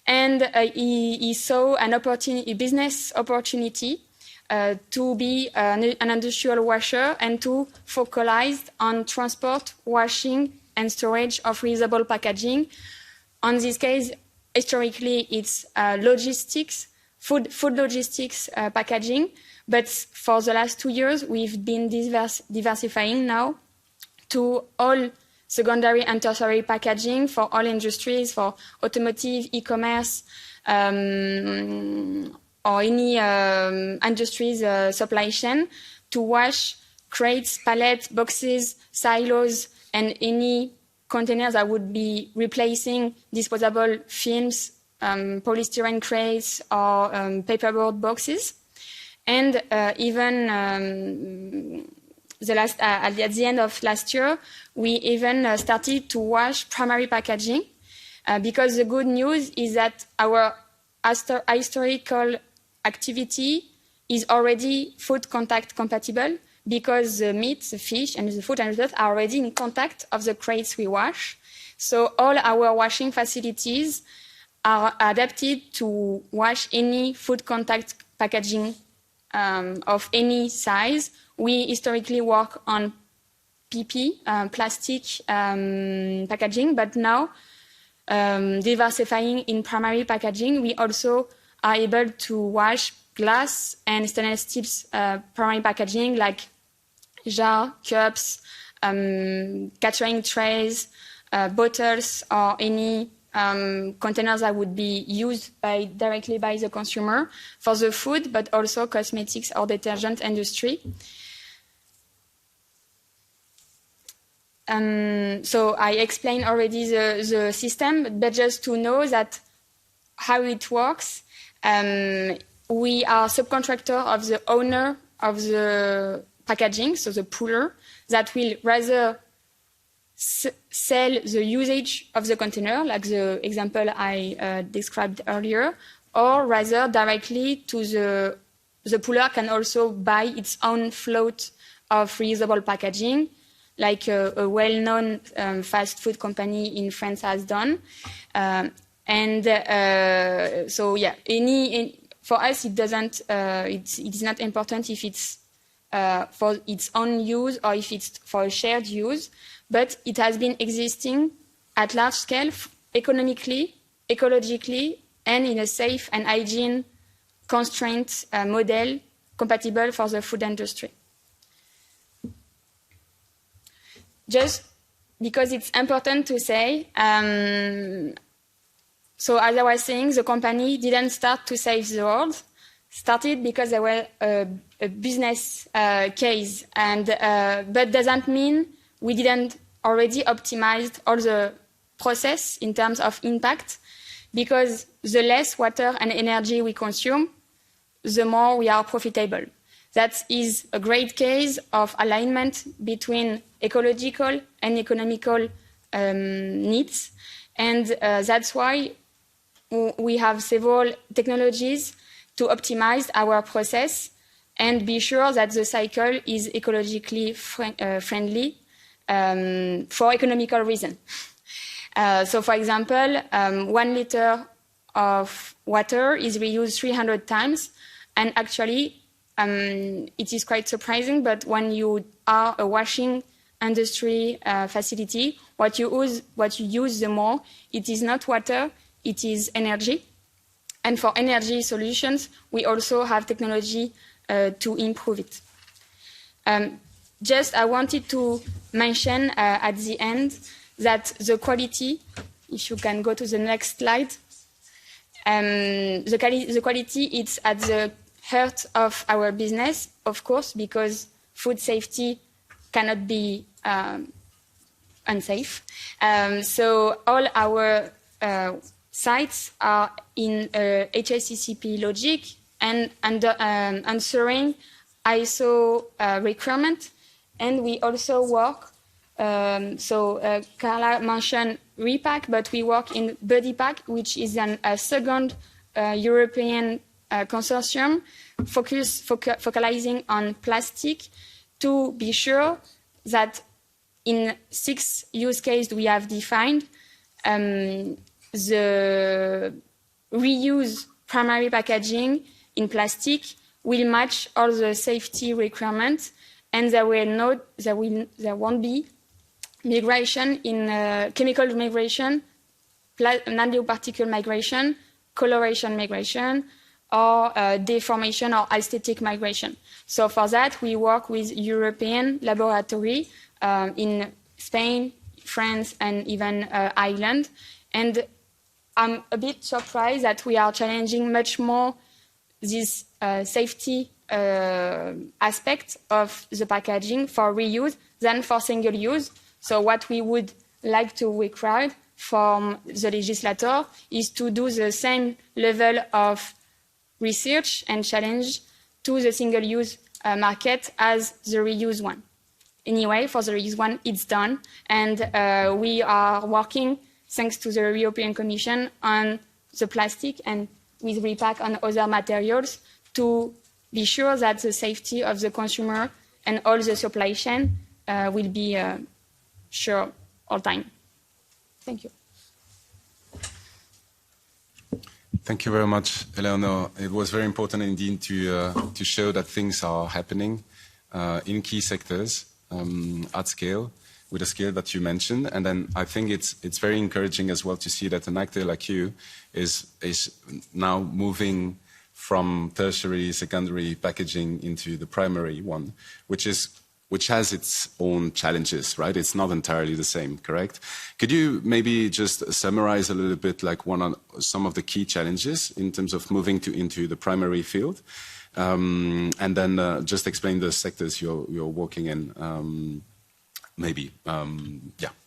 Speaker 6: And he saw a business opportunity to be an industrial washer and to focalize on transport, washing, and storage of reusable packaging. On this case, historically, it's logistics, food logistics packaging. But for the last 2 years, we've been diversifying now to all secondary and tertiary packaging for all industries, for automotive, e-commerce, or any industries supply chain, to wash crates, pallets, boxes, silos, and any containers that would be replacing disposable films, polystyrene crates, or paperboard boxes. And even at the end of last year, we even started to wash primary packaging because the good news is that our historical activity is already food contact compatible because the meat, the fish, and the food and result are already in contact of the crates we wash. So all our washing facilities are adapted to wash any food contact packaging of any size. We historically work on PP, plastic packaging, but now diversifying in primary packaging, we also are able to wash glass and stainless steel primary packaging like jar, cups, catering trays, bottles, or any containers that would be used directly by the consumer for the food, but also cosmetics or detergent industry. So I explained already the system, but just to know that how it works, we are subcontractor of the owner of the packaging, so the pooler, that will rather sell the usage of the container, like the example I described earlier, or rather directly to the pooler can also buy its own float of reusable packaging, like a well-known fast food company in France has done. So yeah, for us it doesn't. It is not important if it's for its own use or if it's for a shared use, but it has been existing at large scale, economically, ecologically, and in a safe and hygiene constraint model compatible for the food industry. Just because it's important to say, so as I was saying, the company didn't start to save the world, started because there were a business case, and but doesn't mean we didn't already optimize all the process in terms of impact, because the less water and energy we consume, the more we are profitable. That is a great case of alignment between ecological and economical needs. And that's why we have several technologies to optimize our process and be sure that the cycle is ecologically friendly for economical reasons. So, for example, 1 liter of water is reused 300 times, and actually it is quite surprising, but when you are a washing industry facility, what you use the more, it is not water, it is energy. And for energy solutions, we also have technology to improve it. just I wanted to mention at the end that the quality, if you can go to the next slide, the quality is at the heart of our business, of course, because food safety cannot be unsafe. So all our sites are in HACCP logic and answering ISO requirement. And we also work, Carla mentioned Repack, but we work in BuddyPack, which is a second European consortium focalizing on plastic to be sure that in 6 use cases we have defined, the reuse primary packaging in plastic will match all the safety requirements, and there won't be migration in chemical migration, nanoparticle migration, coloration migration, or deformation or aesthetic migration. So for that, we work with European laboratory in Spain, France, and even Ireland. And I'm a bit surprised that we are challenging much more this safety aspect of the packaging for reuse than for single use. So what we would like to require from the legislator is to do the same level of research and challenge to the single-use market as the reuse one. Anyway, for the reuse one, it's done. And we are working, thanks to the European Commission, on the plastic and with Repack on other materials to be sure that the safety of the consumer and all the supply chain will be sure all time. Thank you.
Speaker 2: Thank you very much, Eleonore. It was very important indeed to show that things are happening in key sectors at scale, with the scale that you mentioned. And then I think it's very encouraging as well to see that an actor like you is now moving from tertiary, secondary packaging into the primary one, which has its own challenges, right? It's not entirely the same, correct? Could you maybe just summarize a little bit like some of the key challenges in terms of moving into the primary field? And then just explain the sectors you're working in.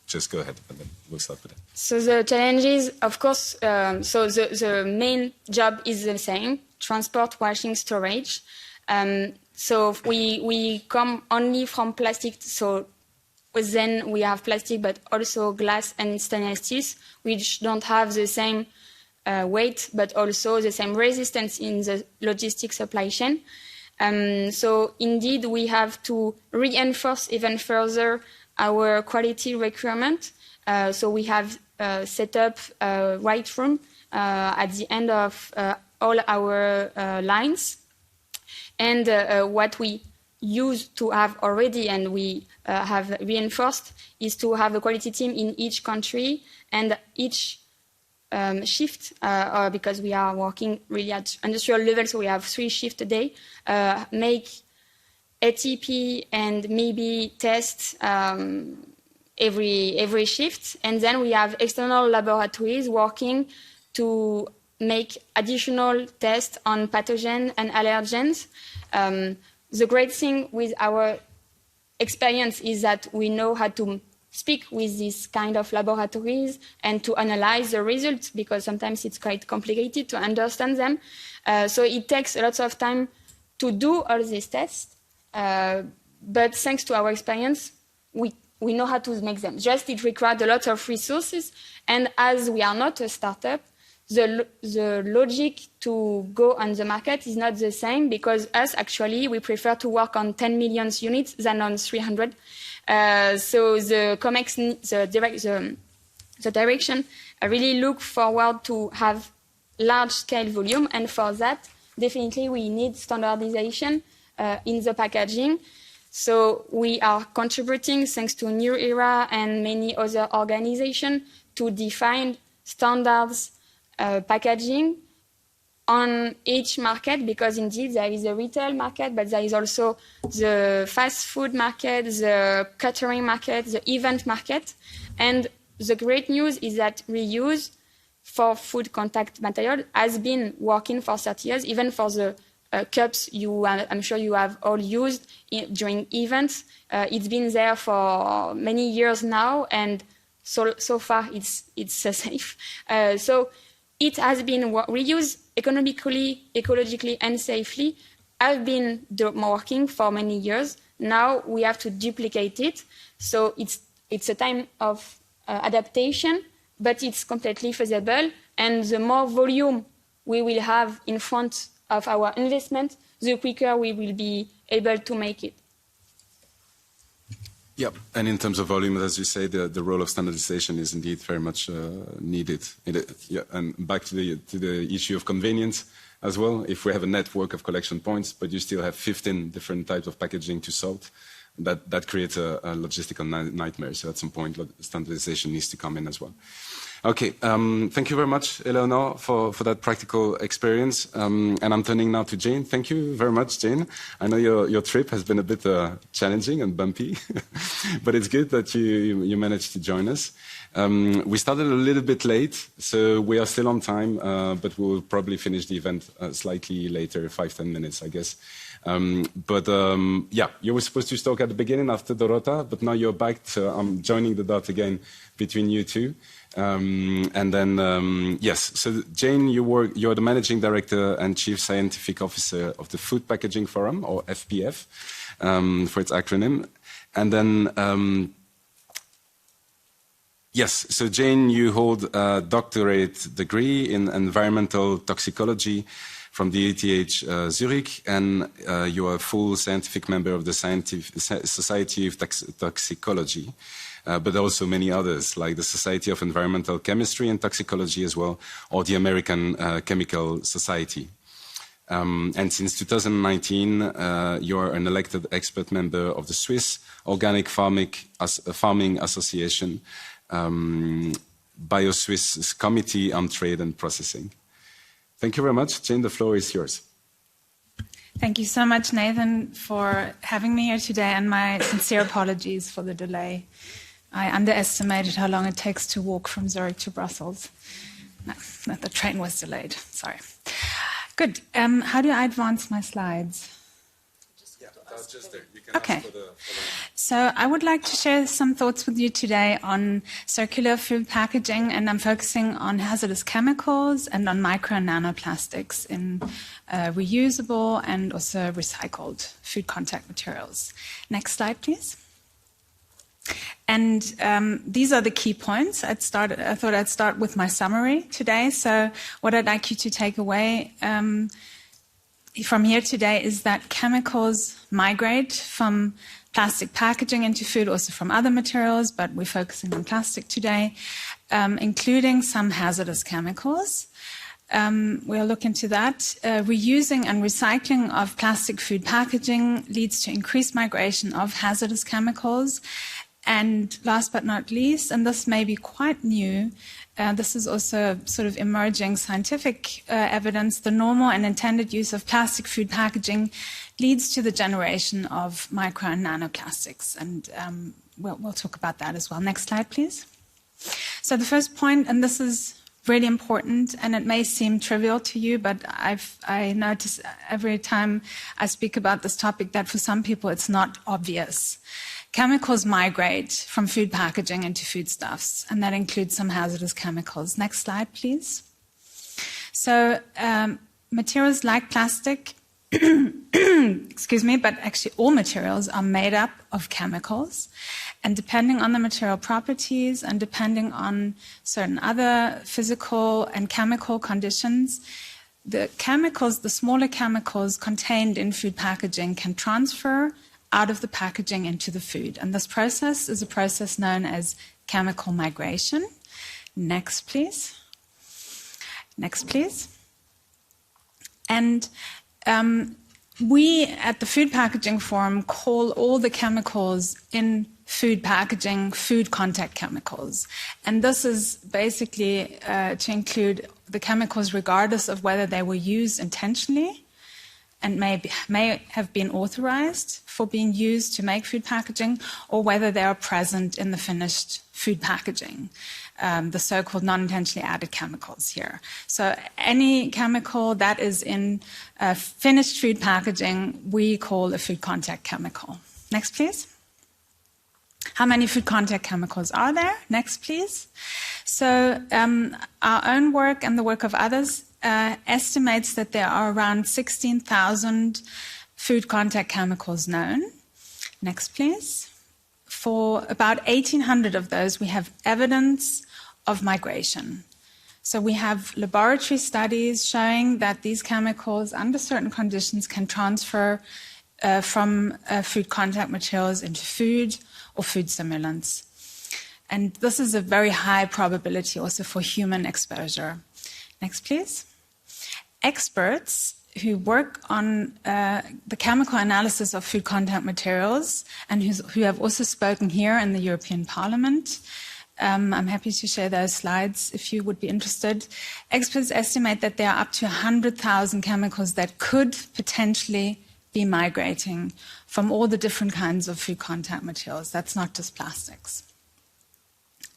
Speaker 2: Just go ahead and then we'll start with it.
Speaker 6: So the challenges, of course, so the main job is the same, transport, washing, storage. So we come only from plastic, so then we have plastic, but also glass and stainless steel, which don't have the same weight, but also the same resistance in the logistics supply chain. So indeed, we have to reinforce even further our quality requirement. So we have set up a white room at the end of all our lines. And what we used to have already, and we have reinforced, is to have a quality team in each country, and each shift, because we are working really at industrial level, so we have 3 shifts a day, make ATP and maybe test every shift. And then we have external laboratories working to make additional tests on pathogens and allergens. The great thing with our experience is that we know how to speak with these kind of laboratories and to analyze the results, because sometimes it's quite complicated to understand them. So it takes a lot of time to do all these tests. But thanks to our experience, we know how to make them. Just it required a lot of resources. And as we are not a startup, the logic to go on the market is not the same, because us, actually, we prefer to work on 10 million units than on 300. So the COMEX, the direction, I really look forward to have large-scale volume. And for that, definitely we need standardization in the packaging. So we are contributing, thanks to New Era and many other organizations, to define standards packaging on each market, because indeed there is a retail market, but there is also the fast food market, the catering market, the event market. And the great news is that reuse for food contact material has been working for 30 years, even for the cups I'm sure you have all used during events. It's been there for many years now, and so far it's safe. So it has been reused economically, ecologically, and safely. I've been working for many years. Now we have to duplicate it. So it's a time of adaptation, but it's completely feasible. And the more volume we will have in front of our investment, the quicker we will be able to make it.
Speaker 2: Yeah, and in terms of volume, as you say, the role of standardization is indeed very much needed. Yeah, and back to the issue of convenience as well. If we have a network of collection points, but you still have 15 different types of packaging to sort, that creates a logistical nightmare. So at some point, standardization needs to come in as well. Okay, thank you very much, Eleonore, for that practical experience. And I'm turning now to Jane. Thank you very much, Jane. I know your trip has been a bit challenging and bumpy, but it's good that you managed to join us. We started a little bit late, so we are still on time, but we'll probably finish the event slightly later, 5-10 minutes, I guess. Yeah, you were supposed to talk at the beginning after Dorota, but now you're back, so I'm joining the dot again between you two. And then, yes, so Jane, you're the Managing Director and Chief Scientific Officer of the Food Packaging Forum, or FPF, for its acronym. And then, yes, so Jane, you hold a doctorate degree in environmental toxicology from the ETH Zurich, and you are a full scientific member of the Society of Toxicology. But also many others, like the Society of Environmental Chemistry and Toxicology as well, or the American Chemical Society. And since 2019, you're an elected expert member of the Swiss Organic Farming Association, BioSwiss Committee on Trade and Processing. Thank you very much. Jane, the floor is yours.
Speaker 7: Thank you so much, Nathan, for having me here today, and my sincere apologies for the delay. I underestimated how long it takes to walk from Zurich to Brussels. No, the train was delayed. Sorry. Good. How do I advance my slides?
Speaker 2: Yeah, that's just there. You can
Speaker 7: okay.
Speaker 2: Ask for the
Speaker 7: So I would like to share some thoughts with you today on circular food packaging, and I'm focusing on hazardous chemicals and on micro and nanoplastics in reusable and also recycled food contact materials. Next slide, please. And these are the key points. I thought I'd start with my summary today. So what I'd like you to take away from here today is that chemicals migrate from plastic packaging into food, also from other materials, but we're focusing on plastic today, including some hazardous chemicals. We'll look into that. Reusing and recycling of plastic food packaging leads to increased migration of hazardous chemicals. And last but not least, and this may be quite new, this is also sort of emerging scientific evidence, the normal and intended use of plastic food packaging leads to the generation of micro and nanoplastics. And we'll talk about that as well. Next slide, please. So the first point, and this is really important, and it may seem trivial to you, but I notice every time I speak about this topic that for some people it's not obvious. Chemicals migrate from food packaging into foodstuffs, and that includes some hazardous chemicals. Next slide, please. So materials like plastic, excuse me, but actually all materials are made up of chemicals. And depending on the material properties and depending on certain other physical and chemical conditions, the chemicals, the smaller chemicals contained in food packaging can transfer out of the packaging into the food. And this process is a process known as chemical migration. Next, please. Next, please. And we at the Food Packaging Forum call all the chemicals in food packaging, food contact chemicals. And this is basically to include the chemicals regardless of whether they were used intentionally and may have been authorized for being used to make food packaging, or whether they are present in the finished food packaging, the so-called non-intentionally added chemicals here. So any chemical that is in finished food packaging, we call a food contact chemical. Next, please. How many food contact chemicals are there? Next, please. So our own work and the work of others estimates that there are around 16,000 food contact chemicals known. Next, please. For about 1,800 of those, we have evidence of migration. So we have laboratory studies showing that these chemicals, under certain conditions, can transfer from food contact materials into food or food simulants. And this is a very high probability also for human exposure. Next, please. Experts who work on the chemical analysis of food contact materials and who have also spoken here in the European Parliament. I'm happy to share those slides if you would be interested. Experts estimate that there are up to 100,000 chemicals that could potentially be migrating from all the different kinds of food contact materials. That's not just plastics.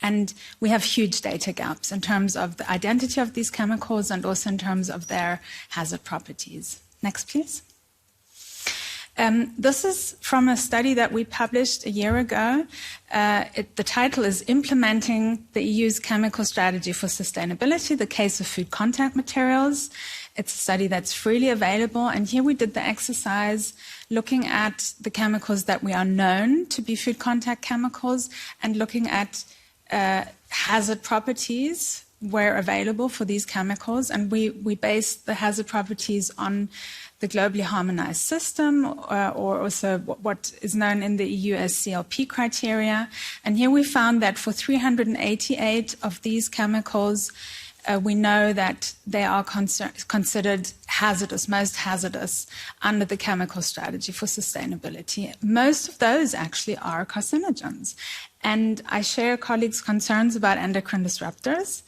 Speaker 7: And we have huge data gaps in terms of the identity of these chemicals and also in terms of their hazard properties. Next, please. This is from a study that we published a year ago. The title is Implementing the EU's Chemical Strategy for Sustainability, the Case of Food Contact Materials. It's a study that's freely available. And here we did the exercise looking at the chemicals that we are known to be food contact chemicals and looking at hazard properties where available for these chemicals. And we based the hazard properties on the globally harmonized system, or also what is known in the EU as CLP criteria. And here we found that for 388 of these chemicals, we know that they are considered hazardous, most hazardous, under the chemical strategy for sustainability. Most of those actually are carcinogens. And I share colleagues' concerns about endocrine disruptors.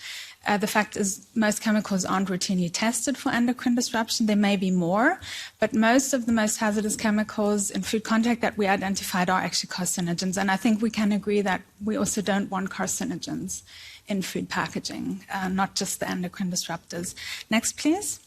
Speaker 7: The fact is most chemicals aren't routinely tested for endocrine disruption. There may be more, but most of the most hazardous chemicals in food contact that we identified are actually carcinogens. And I think we can agree that we also don't want carcinogens in food packaging, not just the endocrine disruptors. Next, please.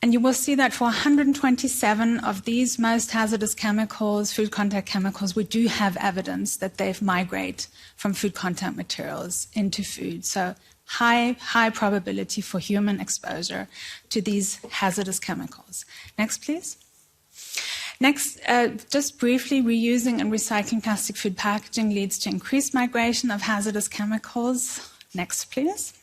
Speaker 7: And you will see that for 127 of these most hazardous chemicals, food contact chemicals, we do have evidence that they've migrated from food contact materials into food. So high probability for human exposure to these hazardous chemicals. Next, please. Next, just briefly, reusing and recycling plastic food packaging leads to increased migration of hazardous chemicals. Next, please.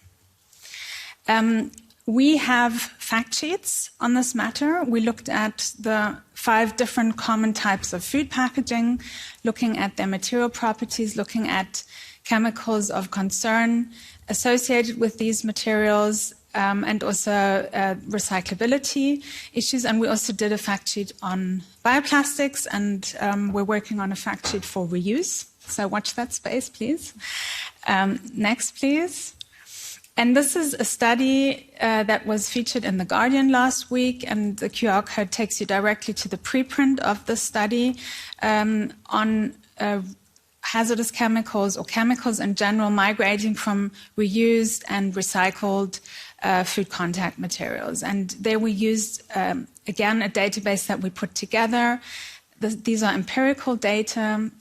Speaker 7: We have fact sheets on this matter. We looked at the 5 different common types of food packaging, looking at their material properties, looking at chemicals of concern associated with these materials, and also recyclability issues. And we also did a fact sheet on bioplastics, and we're working on a fact sheet for reuse. So watch that space, please. Next, please. And this is a study that was featured in The Guardian last week, and the QR code takes you directly to the preprint of the study on hazardous chemicals or chemicals in general migrating from reused and recycled food contact materials. And there we used, again, a database that we put together. These are empirical data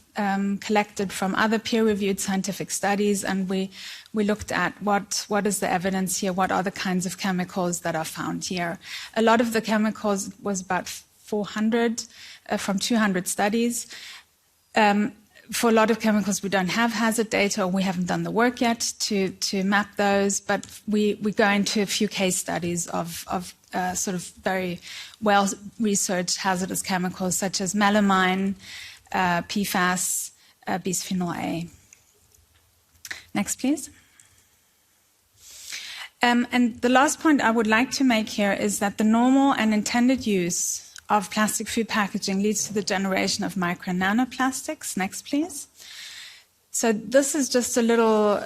Speaker 7: collected from other peer-reviewed scientific studies, and we looked at what is the evidence here, what are the kinds of chemicals that are found here. A lot of the chemicals was about 400 from 200 studies. For a lot of chemicals, we don't have hazard data, or we haven't done the work yet to map those, but we go into a few case studies of sort of very well-researched hazardous chemicals such as melamine, PFAS, bisphenol A. Next, please. And the last point I would like to make here is that the normal and intended use of plastic food packaging leads to the generation of micro and nanoplastics. Next, please. So this is just a little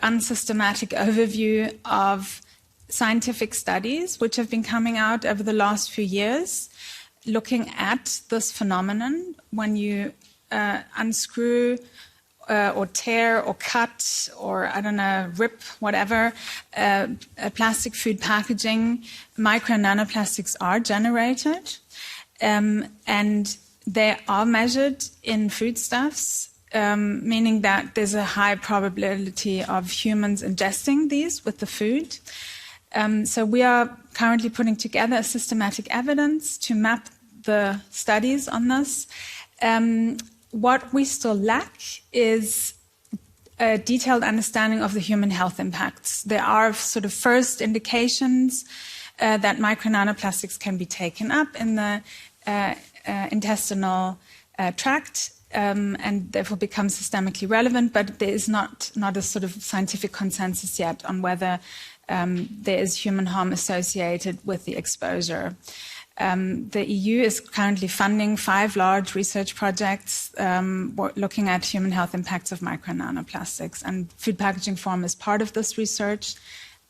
Speaker 7: unsystematic overview of scientific studies which have been coming out over the last few years, looking at this phenomenon when you unscrew or tear or cut or, I don't know, rip, whatever, plastic food packaging, micro and nanoplastics are generated. And they are measured in foodstuffs, meaning that there's a high probability of humans ingesting these with the food. So we are currently putting together a systematic evidence to map the studies on this. What we still lack is a detailed understanding of the human health impacts. There are sort of first indications that micro nanoplastics can be taken up in the intestinal tract and therefore become systemically relevant, but there is not a sort of scientific consensus yet on whether there is human harm associated with the exposure. The EU is currently funding 5 large research projects looking at human health impacts of micro and nanoplastics, and Food Packaging Forum is part of this research.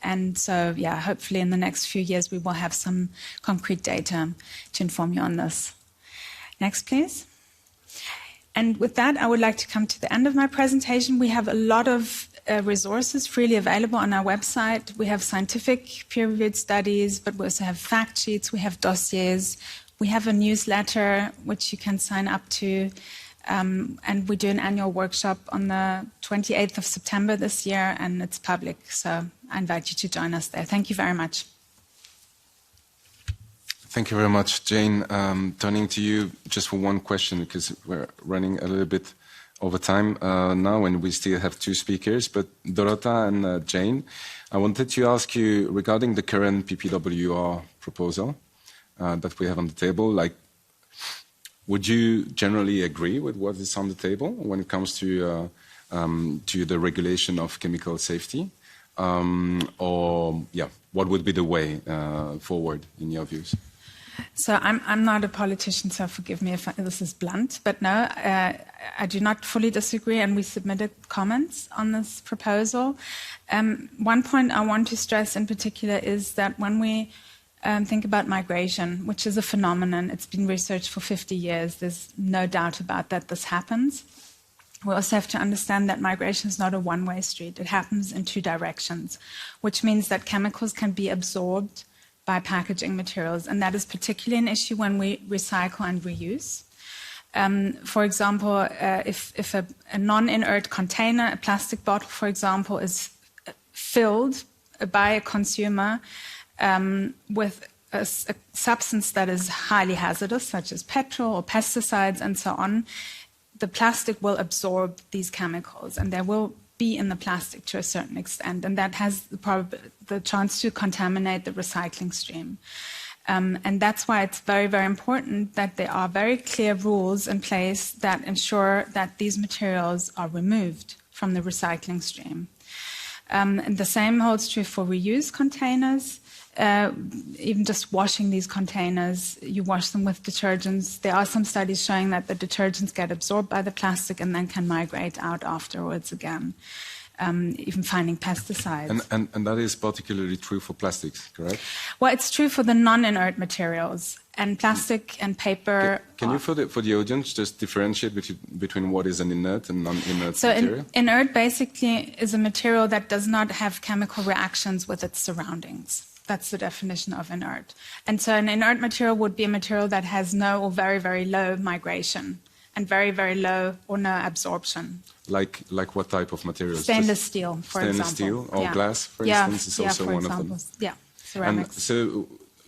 Speaker 7: And so, yeah, hopefully in the next few years we will have some concrete data to inform you on this. Next, please. And with that, I would like to come to the end of my presentation. We have a lot of resources freely available on our website. We have scientific peer-reviewed studies, but we also have fact sheets, we have dossiers, we have a newsletter which you can sign up to, and we do an annual workshop on the 28th of September this year, and it's public, so I invite you to join us there. Thank you very much.
Speaker 2: Thank you very much, Jane. Turning to you just for one question, because we're running a little bit over time now, and we still have 2 speakers. But Dorota and Jane, I wanted to ask you regarding the current PPWR proposal that we have on the table. Like, would you generally agree with what is on the table when it comes to the regulation of chemical safety? Or, yeah, what would be the way forward in your views?
Speaker 7: So I'm not a politician, so forgive me if this is blunt, but no, I do not fully disagree, and we submitted comments on this proposal. One point I want to stress in particular is that when we think about migration, which is a phenomenon, it's been researched for 50 years, there's no doubt about that this happens. We also have to understand that migration is not a one-way street. It happens in 2 directions, which means that chemicals can be absorbed by packaging materials, and that is particularly an issue when we recycle and reuse. For example, if a non-inert container, a plastic bottle, for example, is filled by a consumer with a substance that is highly hazardous, such as petrol or pesticides and so on, the plastic will absorb these chemicals, and there will be in the plastic to a certain extent, and that has the chance to contaminate the recycling stream. And that's why it's very, very important that there are very clear rules in place that ensure that these materials are removed from the recycling stream. And the same holds true for reuse containers. Even just washing these containers, you wash them with detergents. There are some studies showing that the detergents get absorbed by the plastic and then can migrate out afterwards again, even finding pesticides.
Speaker 2: And that is particularly true for plastics, correct?
Speaker 7: Well, it's true for the non-inert materials, and plastic and paper.
Speaker 2: Can you, for the audience, just differentiate between what is an inert and non-inert material?
Speaker 7: So inert basically is a material that does not have chemical reactions with its surroundings. That's the definition of inert. And so an inert material would be a material that has no or very, very low migration and very, very low or no absorption.
Speaker 2: Like what type of materials?
Speaker 7: Stainless steel, for example.
Speaker 2: Stainless steel or glass, for instance, is also one of them.
Speaker 7: Yeah, ceramics.
Speaker 2: And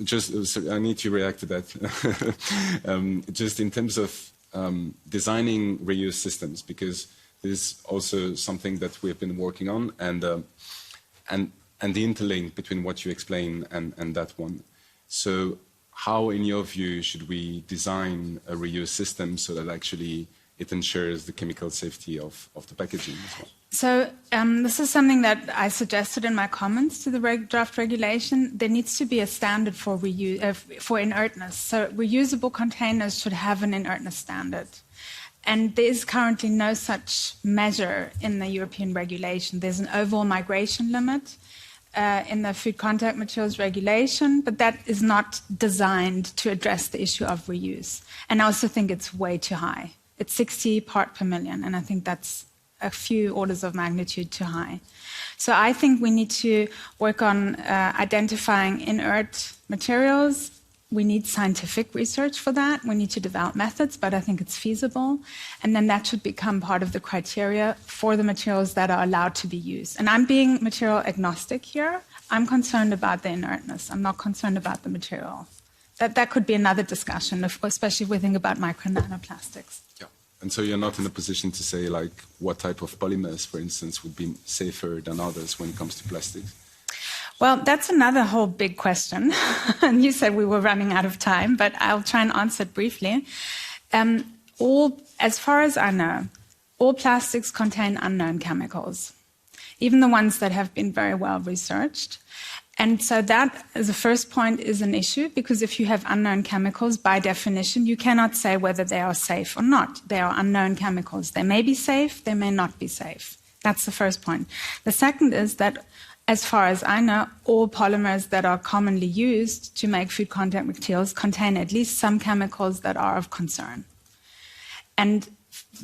Speaker 2: so I need to react to that. Just in terms of designing reuse systems, because this is also something that we have been working on, and the interlink between what you explain and that one. So how, in your view, should we design a reuse system so that actually it ensures the chemical safety of the packaging as well?
Speaker 7: So this is something that I suggested in my comments to the draft regulation. There needs to be a standard for for inertness. So reusable containers should have an inertness standard. And there is currently no such measure in the European regulation. There's an overall migration limit in the food contact materials regulation, but that is not designed to address the issue of reuse. And I also think it's way too high. It's 60 parts per million, and I think that's a few orders of magnitude too high. So I think we need to work on identifying inert materials. We need scientific research for that. We need to develop methods, but I think it's feasible. And then that should become part of the criteria for the materials that are allowed to be used. And I'm being material agnostic here. I'm concerned about the inertness. I'm not concerned about the material. That could be another discussion, especially if we think about micro nanoplastics.
Speaker 2: Yeah. And so you're not in a position to say, like, what type of polymers, for instance, would be safer than others when it comes to plastics?
Speaker 7: Well, that's another whole big question. And you said we were running out of time, but I'll try and answer it briefly. As far as I know, all plastics contain unknown chemicals, even the ones that have been very well researched. And so that, as a first point, is an issue, because if you have unknown chemicals, by definition, you cannot say whether they are safe or not. They are unknown chemicals. They may be safe, they may not be safe. That's the first point. The second is that, as far as I know, all polymers that are commonly used to make food contact materials contain at least some chemicals that are of concern. And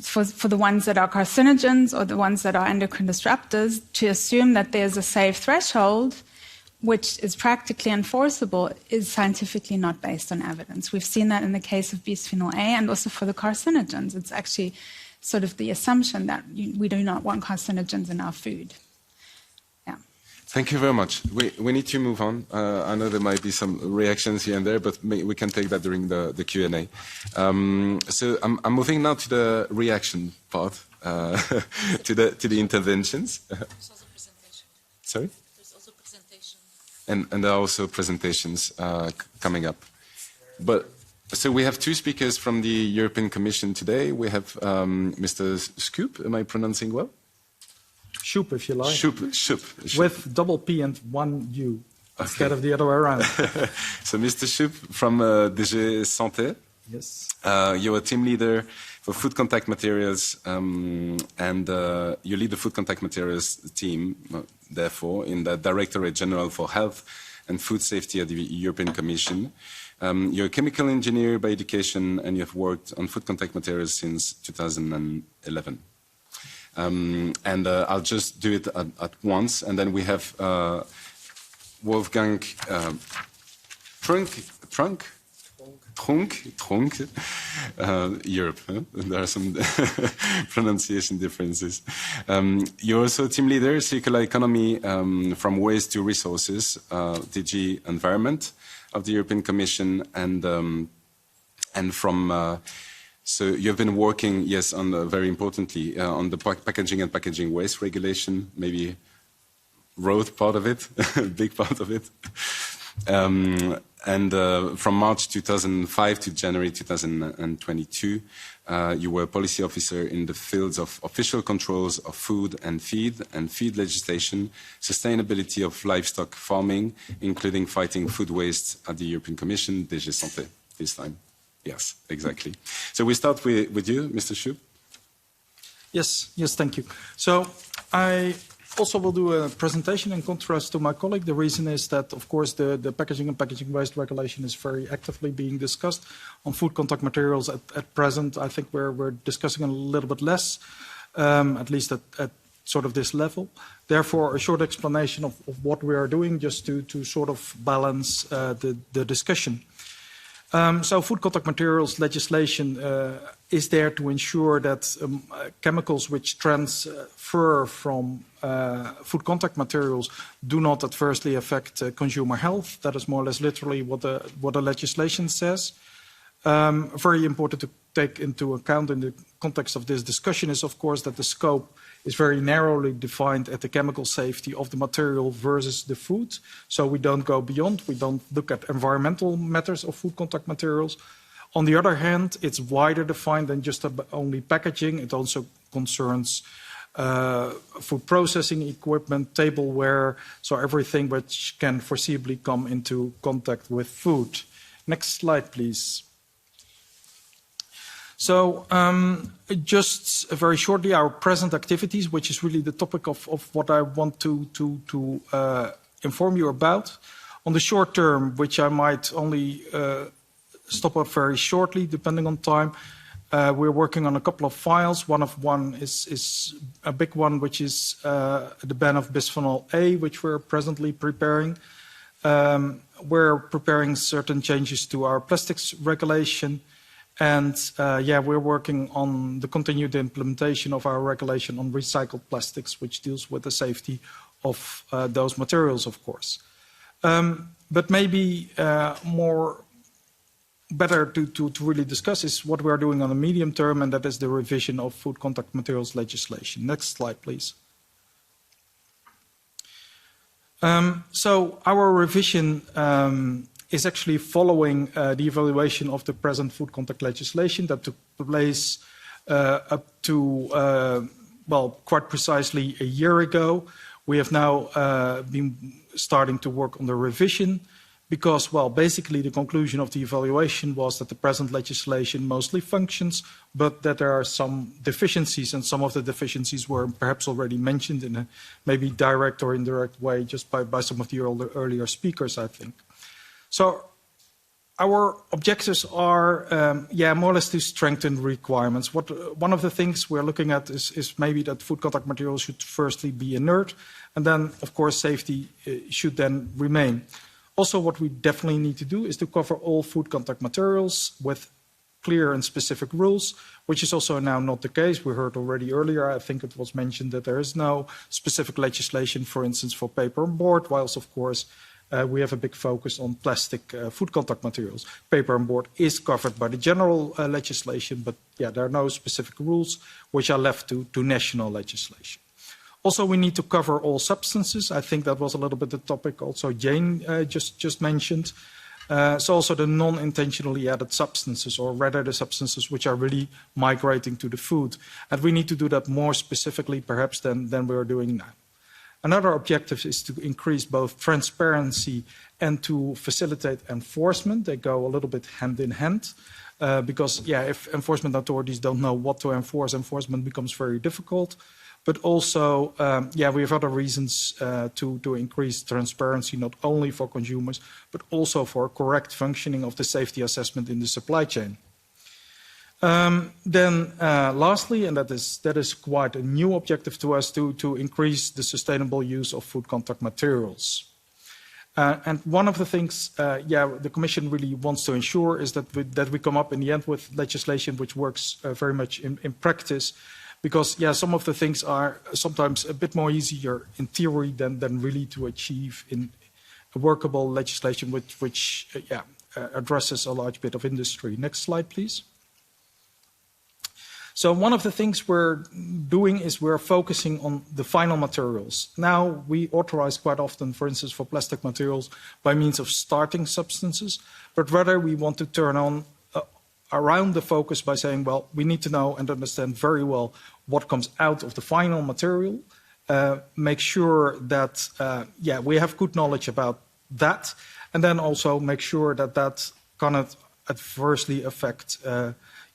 Speaker 7: for the ones that are carcinogens or the ones that are endocrine disruptors, to assume that there's a safe threshold, which is practically enforceable, is scientifically not based on evidence. We've seen that in the case of bisphenol A and also for the carcinogens. It's actually sort of the assumption that we do not want carcinogens in our food. Yeah.
Speaker 2: Thank you very much. We need to move on. I know there might be some reactions here and there, but we can take that during the Q&A. So I'm moving now to the reaction part, to the interventions.
Speaker 3: There's also presentation.
Speaker 2: Sorry?
Speaker 3: There's also presentation.
Speaker 2: And there are also presentations coming up. But so we have two speakers from the European Commission today. We have Mr. Scoop. Am I pronouncing well?
Speaker 8: Shoop, if you like.
Speaker 2: Shoop.
Speaker 8: With double P and one U, instead of the other way around.
Speaker 2: So Mr. Shoop from DG Santé.
Speaker 8: Yes.
Speaker 2: You're a team leader for food contact materials, and you lead the food contact materials team, therefore, in the Directorate General for Health and Food Safety at the European Commission. You're a chemical engineer by education, and you've worked on food contact materials since 2011. And I'll just do it at once, and then we have Wolfgang Trunk, Europe. Huh? There are some pronunciation differences. You're also a team leader, circular economy from waste to resources, DG Environment of the European Commission, and from. So you've been working, yes, on very importantly on the packaging and packaging waste regulation. Maybe wrote part of it, big part of it. And from March 2005 to January 2022, you were a policy officer in the fields of official controls of food and feed legislation, sustainability of livestock farming, including fighting food waste at the European Commission, DG Santé this time. Yes, exactly. So we start with you, Mr. Shoop.
Speaker 8: Yes, thank you. So I also will do a presentation in contrast to my colleague. The reason is that, of course, the packaging and packaging waste regulation is very actively being discussed. On food contact materials at present, I think we're discussing a little bit less, at least at sort of this level. Therefore, a short explanation of what we are doing just to sort of balance the discussion. So food contact materials legislation is there to ensure that chemicals which transfer from food contact materials do not adversely affect consumer health. That is more or less literally what the legislation says. Very important to take into account in the context of this discussion is, of course, that the scope is very narrowly defined at the chemical safety of the material versus the food. So we don't go beyond, we don't look at environmental matters of food contact materials. On the other hand, it's wider defined than just only packaging. It also concerns food processing equipment, tableware, so everything which can foreseeably come into contact with food. Next slide, please. So just very shortly, our present activities, which is really the topic of what I want to inform you about. On the short term, which I might only stop up very shortly, depending on time, we're working on a couple of files. One is a big one, which is the ban of bisphenol A, which we're presently preparing. We're preparing certain changes to our plastics regulation. And we're working on the continued implementation of our regulation on recycled plastics, which deals with the safety of those materials, of course. But maybe better to really discuss is what we are doing on the medium term, and that is the revision of food contact materials legislation. Next slide, please. So our revision is actually following the evaluation of the present food contact legislation that took place up to, quite precisely a year ago. We have now been starting to work on the revision because, basically the conclusion of the evaluation was that the present legislation mostly functions, but that there are some deficiencies, and some of the deficiencies were perhaps already mentioned in a maybe direct or indirect way just by some of the earlier speakers, I think. So our objectives are, more or less to strengthen requirements. One of the things we're looking at is maybe that food contact materials should firstly be inert, and then, of course, safety should then remain. Also, what we definitely need to do is to cover all food contact materials with clear and specific rules, which is also now not the case. We heard already earlier, I think it was mentioned that there is no specific legislation, for instance, for paper and board, whilst, of course, we have a big focus on plastic food contact materials. Paper and board is covered by the general legislation, but there are no specific rules which are left to national legislation. Also, we need to cover all substances. I think that was a little bit the topic also Jane just mentioned. So also the non-intentionally added substances, or rather the substances which are really migrating to the food. And we need to do that more specifically perhaps than we are doing now. Another objective is to increase both transparency and to facilitate enforcement. They go a little bit hand in hand because, if enforcement authorities don't know what to enforce, enforcement becomes very difficult. But also, we have other reasons to increase transparency, not only for consumers, but also for correct functioning of the safety assessment in the supply chain. Then lastly, and that is quite a new objective to us, to increase the sustainable use of food contact materials. And one of the things, the Commission really wants to ensure is that we come up in the end with legislation which works very much in practice, because some of the things are sometimes a bit more easier in theory than really to achieve in a workable legislation which addresses a large bit of industry. Next slide, please. So one of the things we're doing is we're focusing on the final materials. Now we authorize quite often, for instance, for plastic materials by means of starting substances, but rather we want to turn on around the focus by saying, well, we need to know and understand very well what comes out of the final material, make sure that, we have good knowledge about that, and then also make sure that that cannot adversely affect,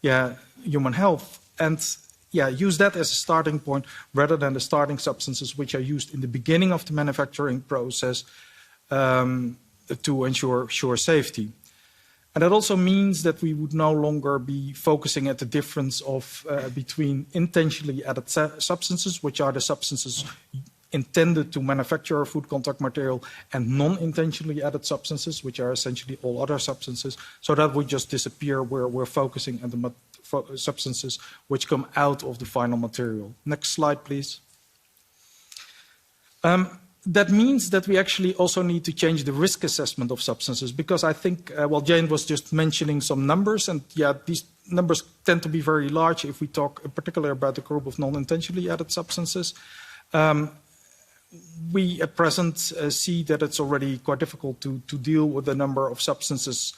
Speaker 8: human health. And use that as a starting point rather than the starting substances which are used in the beginning of the manufacturing process to ensure safety. And that also means that we would no longer be focusing at the difference of between intentionally added substances, which are the substances intended to manufacture a food contact material, and non-intentionally added substances, which are essentially all other substances. So that would just disappear where we're focusing on the substances which come out of the final material. Next slide, please. That means that we actually also need to change the risk assessment of substances, because I think, Jane was just mentioning some numbers, and these numbers tend to be very large if we talk in particular about the group of non-intentionally added substances. We at present see that it's already quite difficult to deal with the number of substances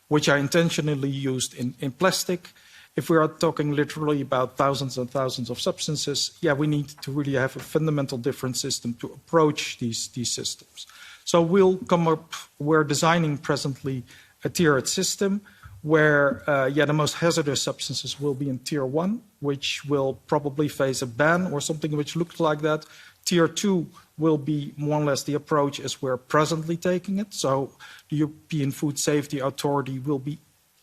Speaker 8: which are intentionally used in plastic. If we are talking literally about thousands and thousands of substances, we need to really have a fundamental different system to approach these systems. So we're designing presently a tiered system where the most hazardous substances will be in Tier 1, which will probably face a ban or something which looks like that. Tier 2 will be more or less the approach as we're presently taking it. So the European Food Safety Authority will be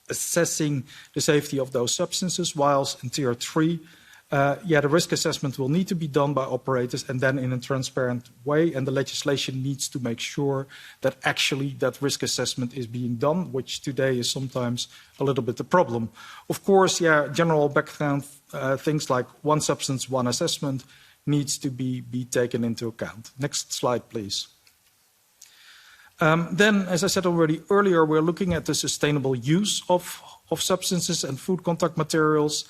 Speaker 8: assessing the safety of those substances, whilst in Tier 3, the risk assessment will need to be done by operators and then in a transparent way, and the legislation needs to make sure that actually that risk assessment is being done, which today is sometimes a little bit the problem. Of course, general background things like one substance, one assessment needs to be taken into account. Next slide, please. Then, as I said already earlier, we're looking at the sustainable use of substances and food contact materials.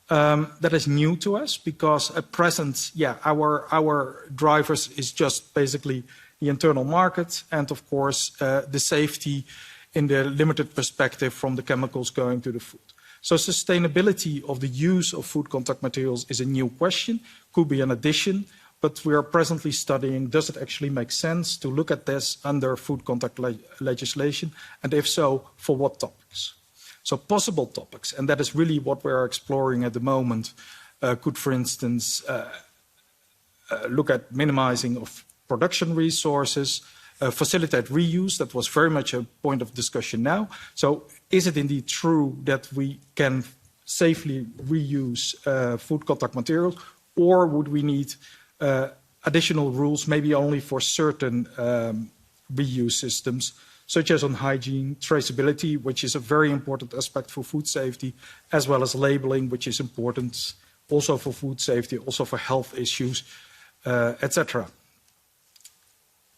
Speaker 8: That is new to us because at present, our drivers is just basically the internal market and, of course, the safety in the limited perspective from the chemicals going to the food. So sustainability of the use of food contact materials is a new question, could be an addition, but we are presently studying, does it actually make sense to look at this under food contact legislation, and if so, for what topics? So possible topics, and that is really what we're exploring at the moment, could, for instance, look at minimizing of production resources, facilitate reuse. That was very much a point of discussion now. So is it indeed true that we can safely reuse food contact materials, or would we need additional rules, maybe only for certain reuse systems, such as on hygiene, traceability, which is a very important aspect for food safety, as well as labeling, which is important also for food safety, also for health issues, etc.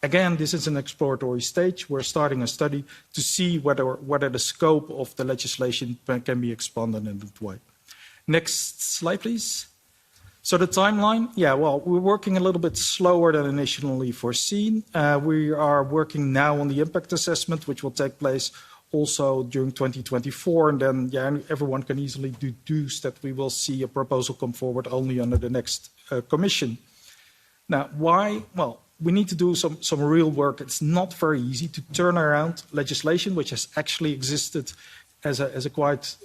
Speaker 8: Again, this is an exploratory stage. We're starting a study to see whether the scope of the legislation can be expanded in that way. Next slide, please. So the timeline, we're working a little bit slower than initially foreseen. We are working now on the impact assessment, which will take place also during 2024. And then, everyone can easily deduce that we will see a proposal come forward only under the next Commission. Now, why? Well, we need to do some real work. It's not very easy to turn around legislation which has actually existed as a quite,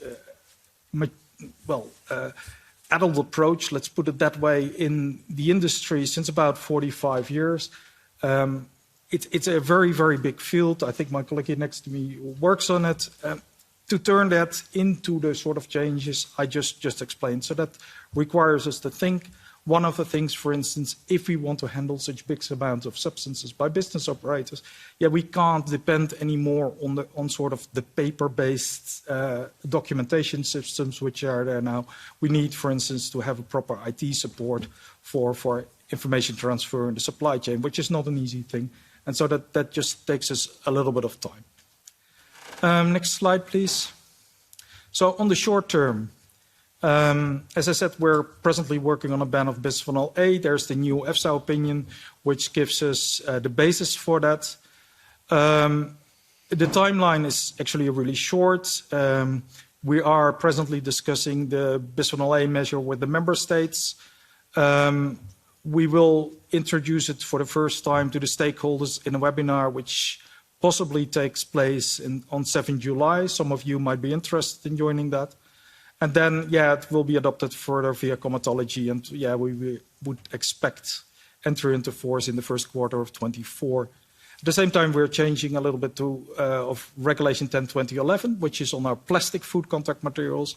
Speaker 8: adult approach, let's put it that way, in the industry since about 45 years. It's a very, very big field. I think my colleague here next to me works on it. To turn that into the sort of changes I just explained. So that requires us to think. One of the things, for instance, if we want to handle such big amounts of substances by business operators, we can't depend anymore on sort of the paper-based documentation systems which are there now. We need, for instance, to have a proper IT support for information transfer in the supply chain, which is not an easy thing. And so that just takes us a little bit of time. Next slide, please. So on the short term, as I said, we're presently working on a ban of bisphenol A. There's the new EFSA opinion, which gives us the basis for that. The timeline is actually really short. We are presently discussing the bisphenol A measure with the member states. We will introduce it for the first time to the stakeholders in a webinar, which possibly takes place on 7 July. Some of you might be interested in joining that. And then, it will be adopted further via comitology, and we would expect entry into force in the first quarter of 24. At the same time, we're changing a little bit of Regulation 10/2011, which is on our plastic food contact materials.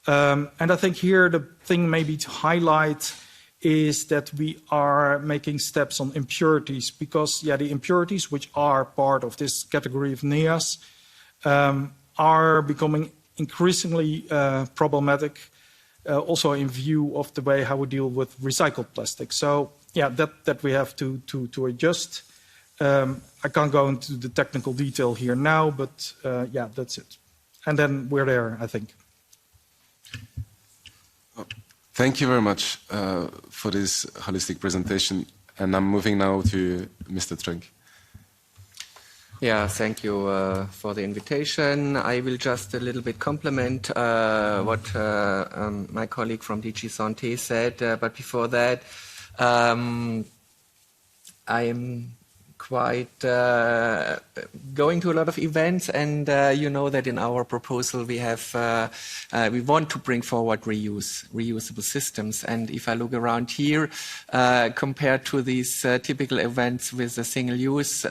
Speaker 8: And I think here the thing maybe to highlight is that we are making steps on impurities, because the impurities, which are part of this category of NEAs, are becoming increasingly problematic, also in view of the way how we deal with recycled plastic. So that we have to adjust. I can't go into the technical detail here now, but that's it. And then we're there, I think.
Speaker 2: Thank you very much for this holistic presentation. And I'm moving now to Mr. Trunk.
Speaker 9: Yeah, thank you for the invitation. I will just a little bit complement what my colleague from DG Santé said. But before that, I'm going to a lot of events, and you know that in our proposal we want to bring forward reusable systems. And if I look around here, compared to these typical events with the single-use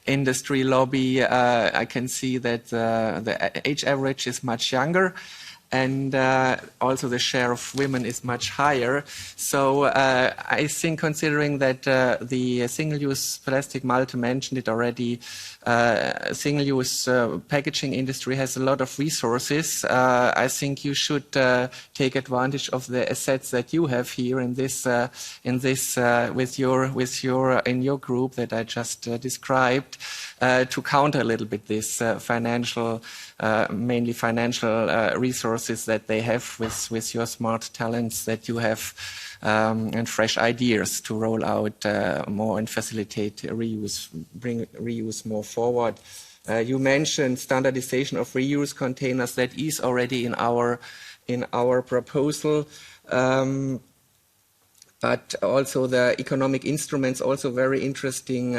Speaker 9: industry lobby, I can see that the age average is much younger. And also the share of women is much higher. So I think, considering that the single-use plastic, Malte mentioned it already, single-use packaging industry has a lot of resources. I think you should take advantage of the assets that you have here in your group that I just described, to counter a little bit this mainly financial resources that they have with your smart talents that you have, and fresh ideas to roll out more and facilitate reuse, bring reuse more forward. You mentioned standardization of reuse containers. That is already in our proposal. But also the economic instruments, also very interesting.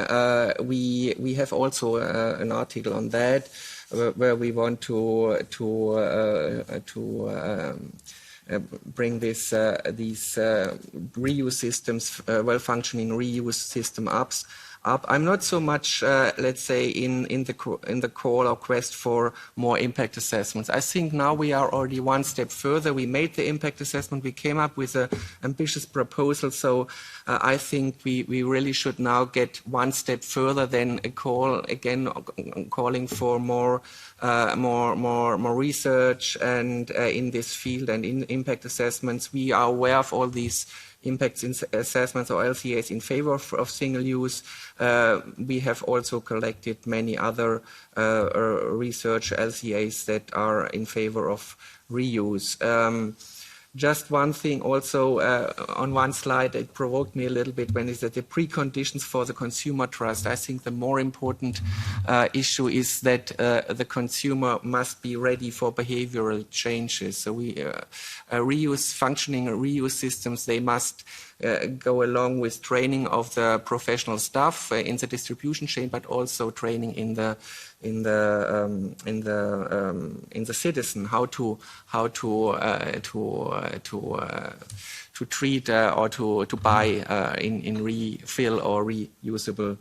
Speaker 9: We have also an article on that, where we want to bring these reuse systems, well-functioning reuse system up. I'm not so much, let's say, in the call or quest for more impact assessments. I think now we are already one step further. We made the impact assessment. We came up with an ambitious proposal. So I think we really should now get one step further than a call again, calling for more research and in this field and in impact assessments. We are aware of all these impact assessments or LCAs in favor of single use. We have also collected many other research LCAs that are in favor of reuse. Just one thing also on one slide, it provoked me a little bit when is that the preconditions for the consumer trust. I think the more important issue is that the consumer must be ready for behavioral changes. So functioning reuse systems, they must go along with training of the professional staff in the distribution chain, but also training in the citizen, how to treat or to buy in refill or reusable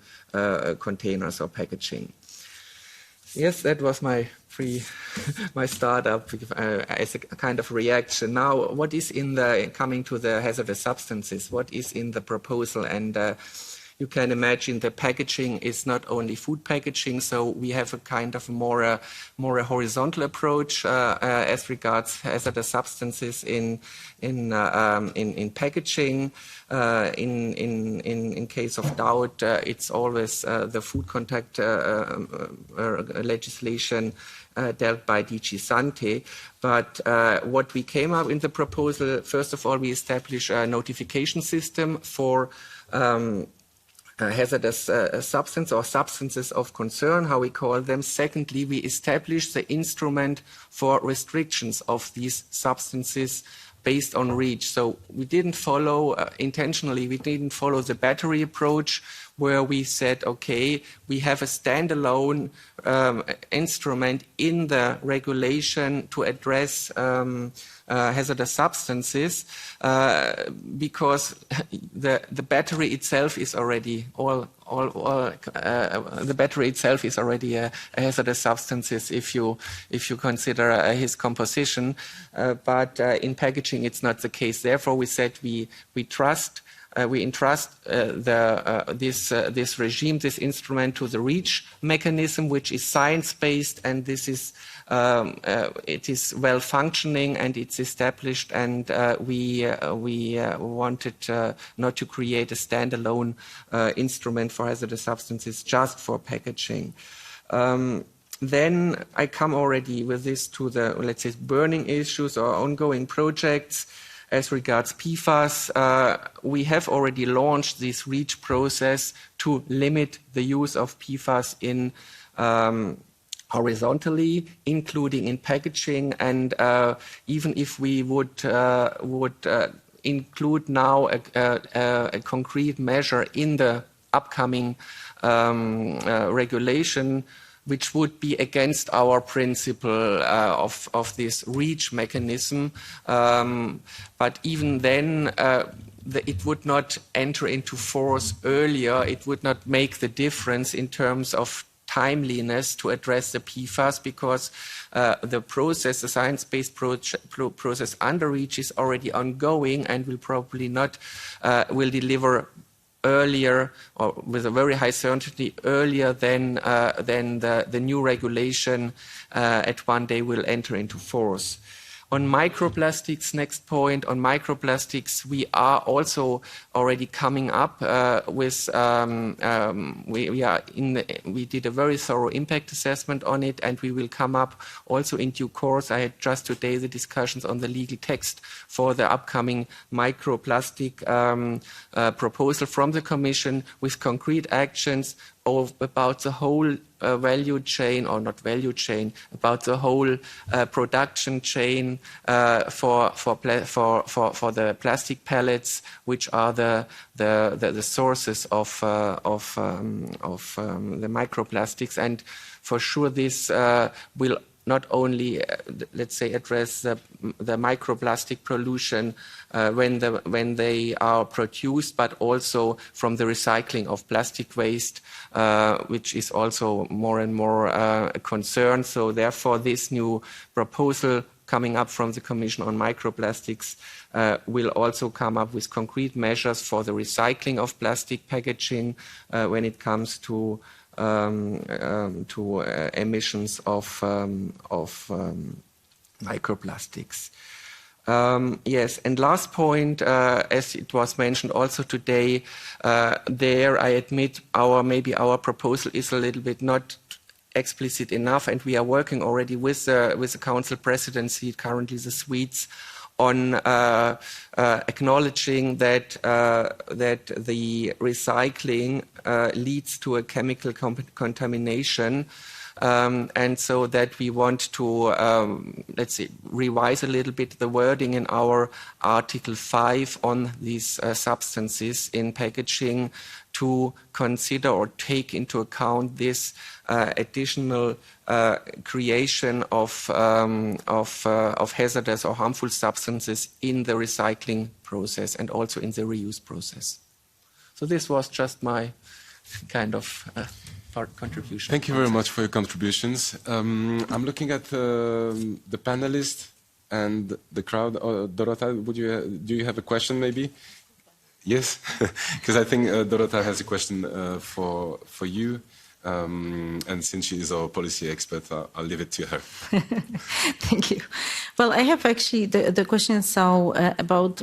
Speaker 9: containers or packaging. Yes, that was my startup as a kind of reaction. Now, what is coming to the hazardous substances? What is in the proposal? And you can imagine the packaging is not only food packaging, so we have a kind of more a horizontal approach as regards hazardous substances in packaging. In case of doubt, it's always the food contact legislation dealt by DG Sante. But what we came up in the proposal, first of all, we establish a notification system for hazardous substance or substances of concern, how we call them. Secondly, we established the instrument for restrictions of these substances based on REACH. So we didn't follow, intentionally, we didn't follow the battery approach where we said, okay, we have a standalone instrument in the regulation to address hazardous substances because the battery itself is already the battery itself is already a hazardous substances if you consider his composition, but in packaging it's not the case. Therefore, we said we entrust this regime, this instrument, to the REACH mechanism, which is science-based, and this is it is well functioning and it's established. And we wanted not to create a standalone instrument for hazardous substances just for packaging. Then I come already with this to the, let's say, burning issues or ongoing projects. As regards PFAS, we have already launched this REACH process to limit the use of PFAS in horizontally, including in packaging. And even if we would include now a concrete measure in the upcoming regulation, which would be against our principle of this REACH mechanism. But even then, it would not enter into force earlier. It would not make the difference in terms of timeliness to address the PFAS, because the process, the science-based process under REACH is already ongoing and will probably not, will deliver earlier or with a very high certainty earlier than the new regulation at one day will enter into force. On microplastics, next point, on microplastics, we are also already coming up with, we did a very thorough impact assessment on it, and we will come up also in due course. I had just today the discussions on the legal text for the upcoming microplastic proposal from the Commission with concrete actions about the whole value chain, or not value chain, about the whole production chain for the plastic pellets, which are the sources of the microplastics. And for sure, this will not only, let's say, address the microplastic pollution when they are produced, but also from the recycling of plastic waste, which is also more and more a concern. So therefore, this new proposal coming up from the Commission on microplastics will also come up with concrete measures for the recycling of plastic packaging when it comes to emissions of microplastics. Yes, and last point, as it was mentioned also today, there I admit maybe our proposal is a little bit not explicit enough, and we are working already with the Council Presidency, currently the Swedes, on acknowledging that the recycling leads to a chemical contamination, and so that we want to, let's say, revise a little bit the wording in our Article 5 on these substances in packaging to consider or take into account this additional creation of hazardous or harmful substances in the recycling process and also in the reuse process. So this was just my kind of contribution.
Speaker 2: Thank you very much for your contributions. I'm looking at the panelists and the crowd. Dorota, do you have a question maybe? Yes, because I think Dorota has a question for you. And since she is our policy expert, I'll leave it to her.
Speaker 3: Thank you. Well, I have actually the question about,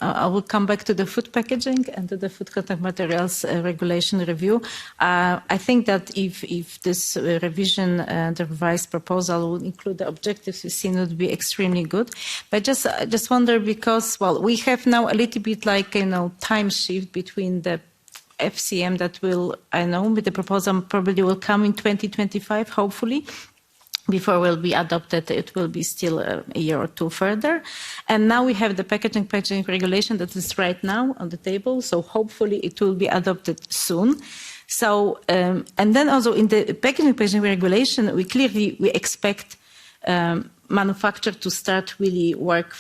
Speaker 3: I will come back to the food packaging and to the food contact materials regulation review. I think that if this revision, the revised proposal will include the objectives we've seen, would be extremely good. But just wonder because, we have now a little bit like, time shift between the FCM that will, with the proposal probably will come in 2025, hopefully. Before it will be adopted, it will be still a year or two further. And now we have the packaging regulation that is right now on the table. So hopefully it will be adopted soon. So, and then also in the packaging regulation, we expect manufacturers to start really work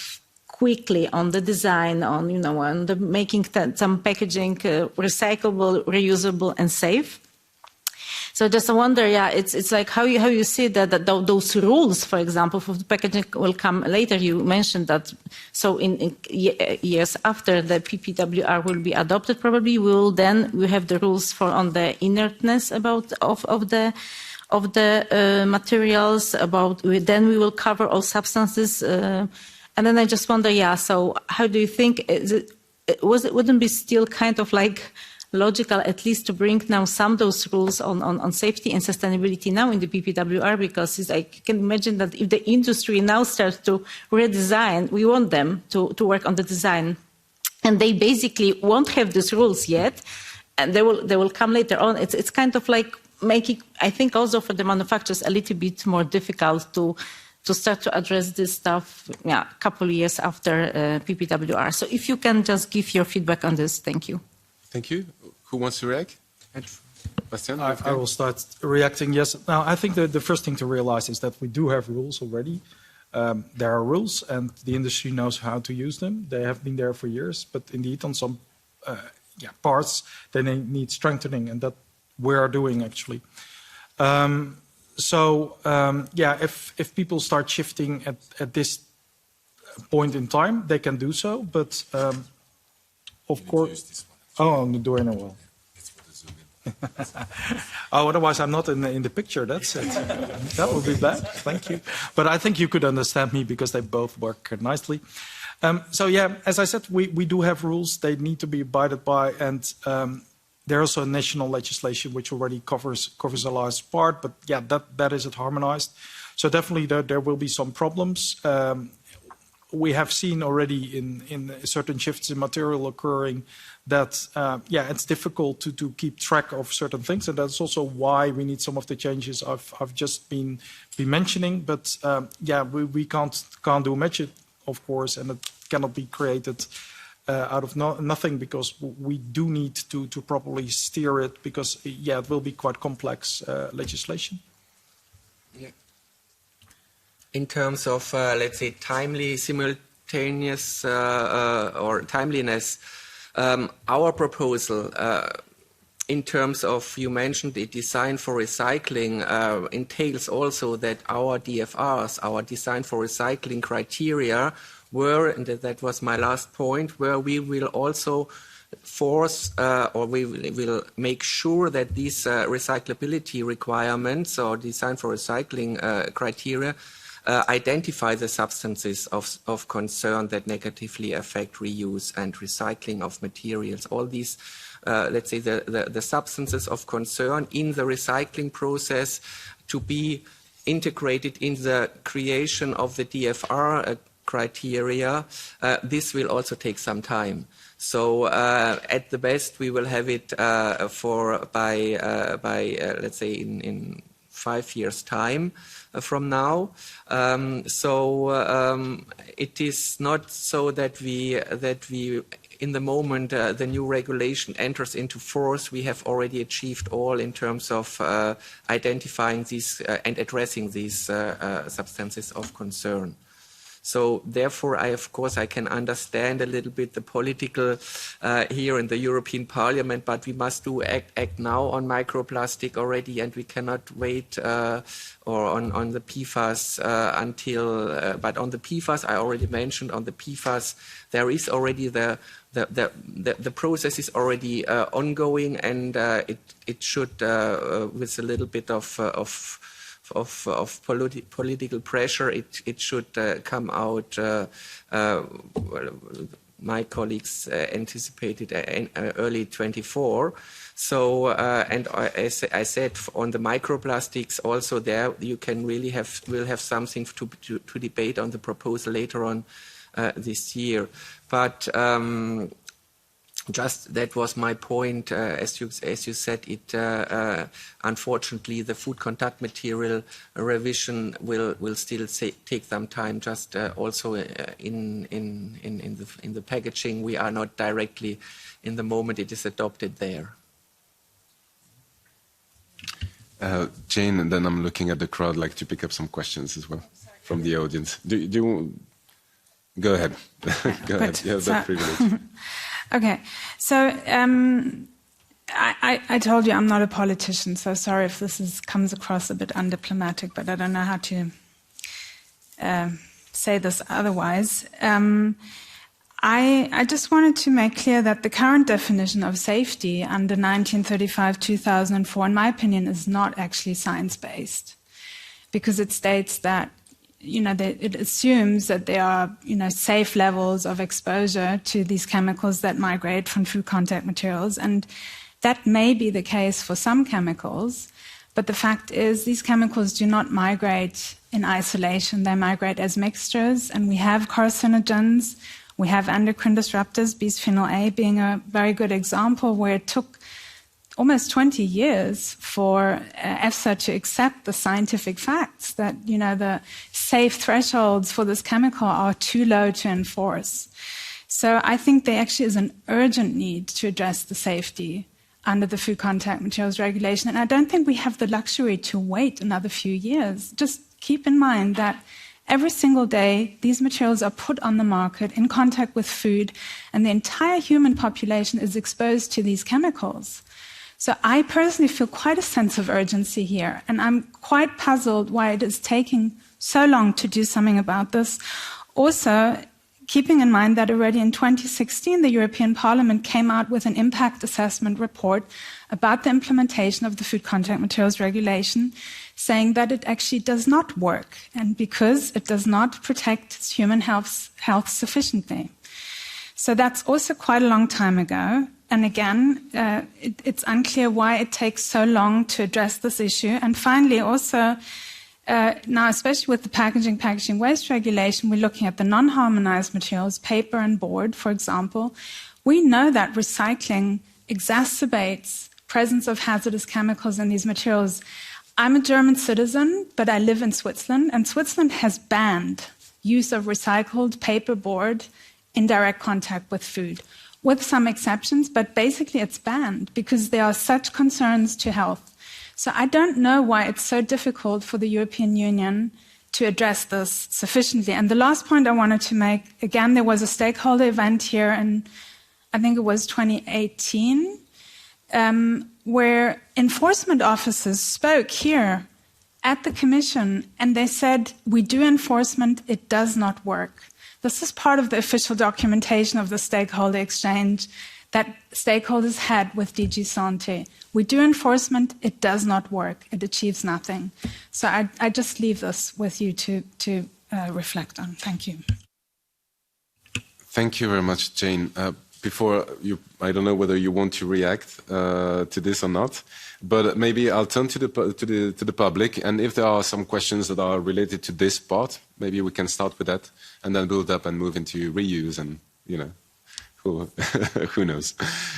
Speaker 3: quickly on the design, on the making some packaging recyclable, reusable, and safe. So just wonder, it's like how you see that those rules, for example, for the packaging will come later. You mentioned that. So in years after the PPWR will be adopted, probably we have the rules on the inertness of the materials. Then we will cover all substances. And then I just wonder, so how do you think, wouldn't be still kind of like logical at least to bring now some of those rules on safety and sustainability now in the PPWR? Because I can imagine that if the industry now starts to redesign, we want them to work on the design. And they basically won't have these rules yet, and they will come later on. It's kind of like making, I think also for the manufacturers, a little bit more difficult to start to address this stuff, a couple of years after PPWR. So if you can just give your feedback on this, thank you.
Speaker 2: Thank you. Who wants to react? Bastiaan?
Speaker 8: I will start reacting. Yes. Now, I think the first thing to realize is that we do have rules already. There are rules, and the industry knows how to use them. They have been there for years, but indeed, on some parts, they need strengthening, and that we are doing actually. If people start shifting at this point in time, they can do so. But of course, I'm doing it well. Otherwise I'm not in the picture. That's it. That would be bad. Thank you. But I think you could understand me because they both work nicely. As I said, we do have rules. They need to be abided by, and there's also national legislation which already covers a large part. But that isn't harmonized. So definitely there will be some problems. We have seen already in certain shifts in material occurring that it's difficult to keep track of certain things, and that's also why we need some of the changes I've just been mentioning. But we can't do magic, of course, and it cannot be created out of nothing, because we do need to properly steer it, because it will be quite complex legislation.
Speaker 9: Yeah. In terms of, let's say, timely, simultaneous or timeliness, our proposal, in terms of, you mentioned the design for recycling, entails also that our DFRs, our design for recycling criteria, were, and that was my last point, where we will also force or we will make sure that these recyclability requirements or design for recycling criteria identify the substances of concern that negatively affect reuse and recycling of materials. All these, let's say, the substances of concern in the recycling process to be integrated in the creation of the DFR criteria. This will also take some time. So at the best, we will have it by let's say in 5 years' time from now. It is not so that we in the moment the new regulation enters into force, we have already achieved all in terms of identifying these and addressing these substances of concern. So therefore, of course, I can understand a little bit the political here in the European Parliament, but we must act now on microplastic already, and we cannot wait or on the PFAS until. But on the PFAS, I already mentioned. On the PFAS, there is already the process is already ongoing, and it should with a little bit of political pressure, it should come out. My colleagues anticipated early 24. So, and as I said, on the microplastics, also there you can really will have something to debate on the proposal later on this year. But just that was my point. As you said, it unfortunately the food contact material revision will still take some time. Just also in the packaging, we are not directly in the moment it is adopted there.
Speaker 2: Jane, and then I'm looking at the crowd, like to pick up some questions as well from the audience. Do you go ahead? Go ahead. You have that privilege.
Speaker 7: Okay, so I told you I'm not a politician, so sorry if this comes across a bit undiplomatic, but I don't know how to say this otherwise. I just wanted to make clear that the current definition of safety under 1935-2004, in my opinion, is not actually science-based, because it states that it assumes that there are, safe levels of exposure to these chemicals that migrate from food contact materials. And that may be the case for some chemicals, but the fact is these chemicals do not migrate in isolation. They migrate as mixtures, and we have carcinogens, we have endocrine disruptors, bisphenol A being a very good example, where it took almost 20 years for EFSA to accept the scientific facts that, the safe thresholds for this chemical are too low to enforce. So I think there actually is an urgent need to address the safety under the Food Contact Materials Regulation. And I don't think we have the luxury to wait another few years. Just keep in mind that every single day, these materials are put on the market in contact with food, and the entire human population is exposed to these chemicals. So I personally feel quite a sense of urgency here, and I'm quite puzzled why it is taking so long to do something about this. Also, keeping in mind that already in 2016, the European Parliament came out with an impact assessment report about the implementation of the Food Contact Materials Regulation, saying that it actually does not work, and because it does not protect human health sufficiently. So that's also quite a long time ago. And again, it's unclear why it takes so long to address this issue. And finally, also, now, especially with the packaging waste regulation, we're looking at the non-harmonized materials, paper and board, for example. We know that recycling exacerbates presence of hazardous chemicals in these materials. I'm a German citizen, but I live in Switzerland, and Switzerland has banned use of recycled paper board in direct contact with food, with some exceptions, but basically it's banned because there are such concerns to health. So I don't know why it's so difficult for the European Union to address this sufficiently. And the last point I wanted to make, again, there was a stakeholder event here in, I think it was 2018, where enforcement officers spoke here at the Commission, and they said, we do enforcement, it does not work. This is part of the official documentation of the stakeholder exchange that stakeholders had with DG Santé. We do enforcement, it does not work, it achieves nothing. So I just leave this with you to reflect on. Thank you.
Speaker 2: Thank you very much, Jane. Before you, I don't know whether you want to react to this or not, but maybe I'll turn to the public, and if there are some questions that are related to this part, maybe we can start with that, and then build up and move into reuse, and who knows.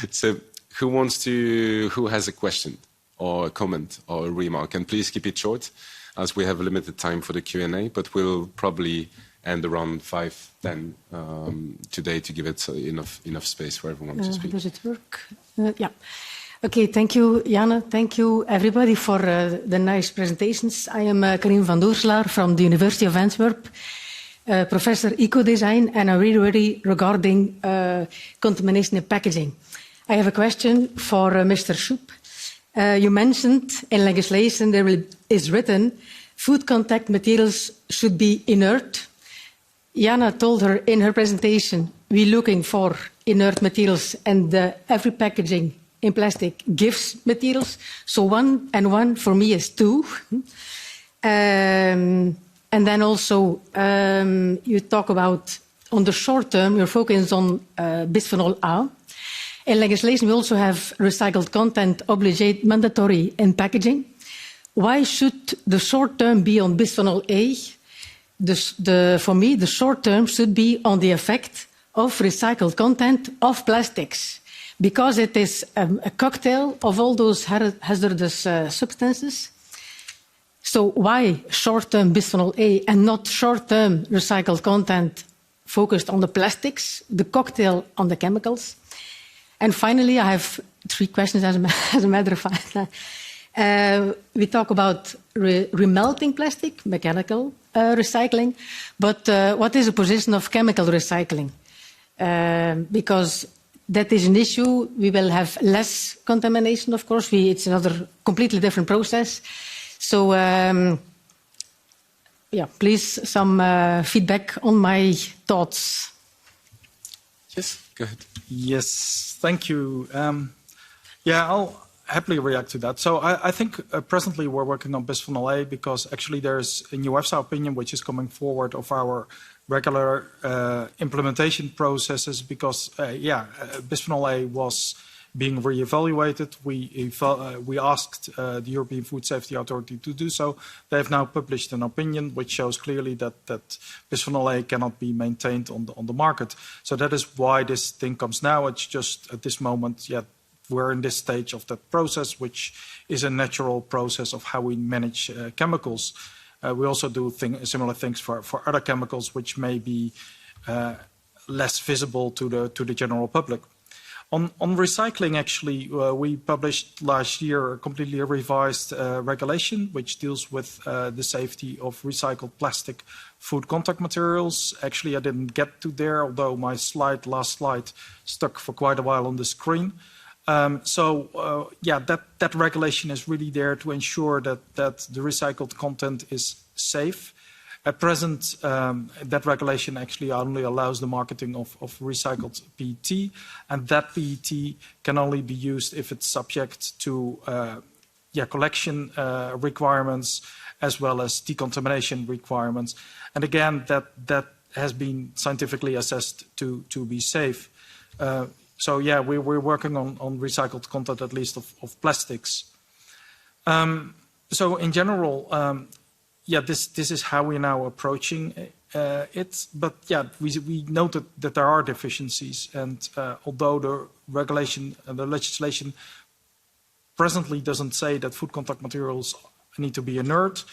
Speaker 2: So, who has a question or a comment or a remark? And please keep it short, as we have a limited time for the Q&A, but we'll probably end around 5:10 today to give it enough space for everyone to speak.
Speaker 10: Does it work? Yeah. Okay, thank you, Janne. Thank you, everybody, for the nice presentations. I am Karim van Doorselaar from the University of Antwerp, Professor Eco-Design, and I'm really regarding contamination in packaging. I have a question for Mr. Schoep. You mentioned in legislation there is written food contact materials should be inert. Jana told her in her presentation, we're looking for inert materials, and every packaging in plastic gives materials. So 1 and 1 for me is 2. And then also you talk about, on the short term, you're focused on bisphenol A. In legislation, we also have recycled content mandatory in packaging. Why should the short term be on bisphenol A? For me, the short term should be on the effect of recycled content of plastics, because it is a cocktail of all those hazardous substances. So why short-term bisphenol A and not short-term recycled content focused on the plastics, the cocktail on the chemicals? And finally, I have 3 questions as a matter of fact. We talk about remelting plastic, mechanical recycling, but what is the position of chemical recycling? Because that is an issue. We will have less contamination, of course. It's another completely different process. So, please, some feedback on my thoughts.
Speaker 2: Yes, go ahead.
Speaker 8: Yes, thank you. I'll happily react to that. So I think presently we're working on bisphenol A because actually there's a new EFSA opinion which is coming forward of our regular implementation processes because, bisphenol A was being re-evaluated. We asked the European Food Safety Authority to do so. They have now published an opinion which shows clearly that bisphenol A cannot be maintained on the market. So that is why this thing comes now. It's just at this moment, we're in this stage of that process, which is a natural process of how we manage chemicals. We also do similar things for other chemicals which may be less visible to the general public. On recycling, actually, we published last year a completely revised regulation which deals with the safety of recycled plastic food contact materials. Actually, I didn't get to there, although my last slide stuck for quite a while on the screen. That regulation is really there to ensure that the recycled content is safe. At present, that regulation actually only allows the marketing of recycled PET, and that PET can only be used if it's subject to collection requirements as well as decontamination requirements. And again, that has been scientifically assessed to be safe. We're working on recycled content, at least of plastics. So in general, this is how we're now approaching it. But we noted that there are deficiencies, and although the regulation and the legislation presently doesn't say that food contact materials need to be inert,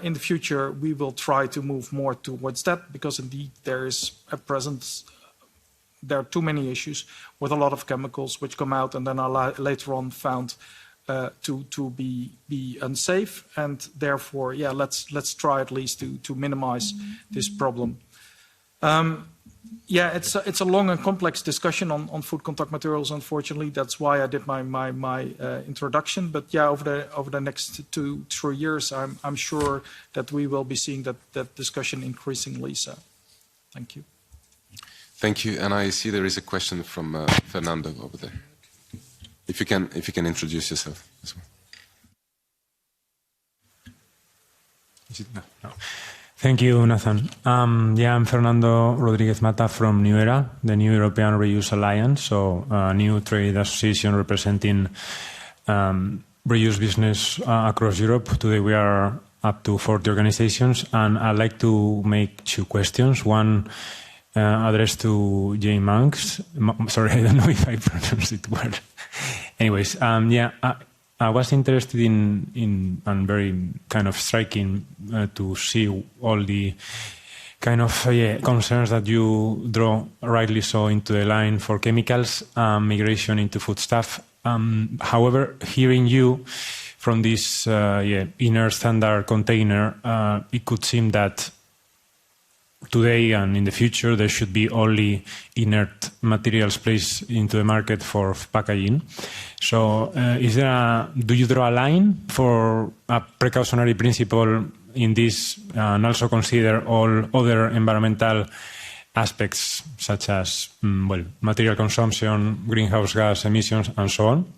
Speaker 8: in the future we will try to move more towards that, because indeed there are too many issues with a lot of chemicals which come out and then are later on found to be unsafe, and therefore, let's try at least to minimize this problem. It's a long and complex discussion on food contact materials. Unfortunately, that's why I did my introduction. But over the next 2-3 years, I'm sure that we will be seeing that discussion increasingly. So, thank you.
Speaker 2: Thank you. And I see there is a question from Fernando over there. If you can introduce yourself as well.
Speaker 11: No. Thank you, Nathan. I'm Fernando Rodriguez Mata from New Era, the New European Reuse Alliance, so a new trade association representing reuse business across Europe. Today we are up to 40 organizations, and I'd like to make 2 questions. One addressed to Jane Monks. Sorry, I don't know if I pronounced it well. Anyways, I was interested in and very kind of striking to see all the kind of concerns that you draw, rightly so, into the line for chemicals, migration into foodstuff. However, hearing you from this inner standard container, it could seem that today and in the future there should be only inert materials placed into the market for packaging. So do you draw a line for a precautionary principle in this and also consider all other environmental aspects such as material consumption, greenhouse gas emissions and so on?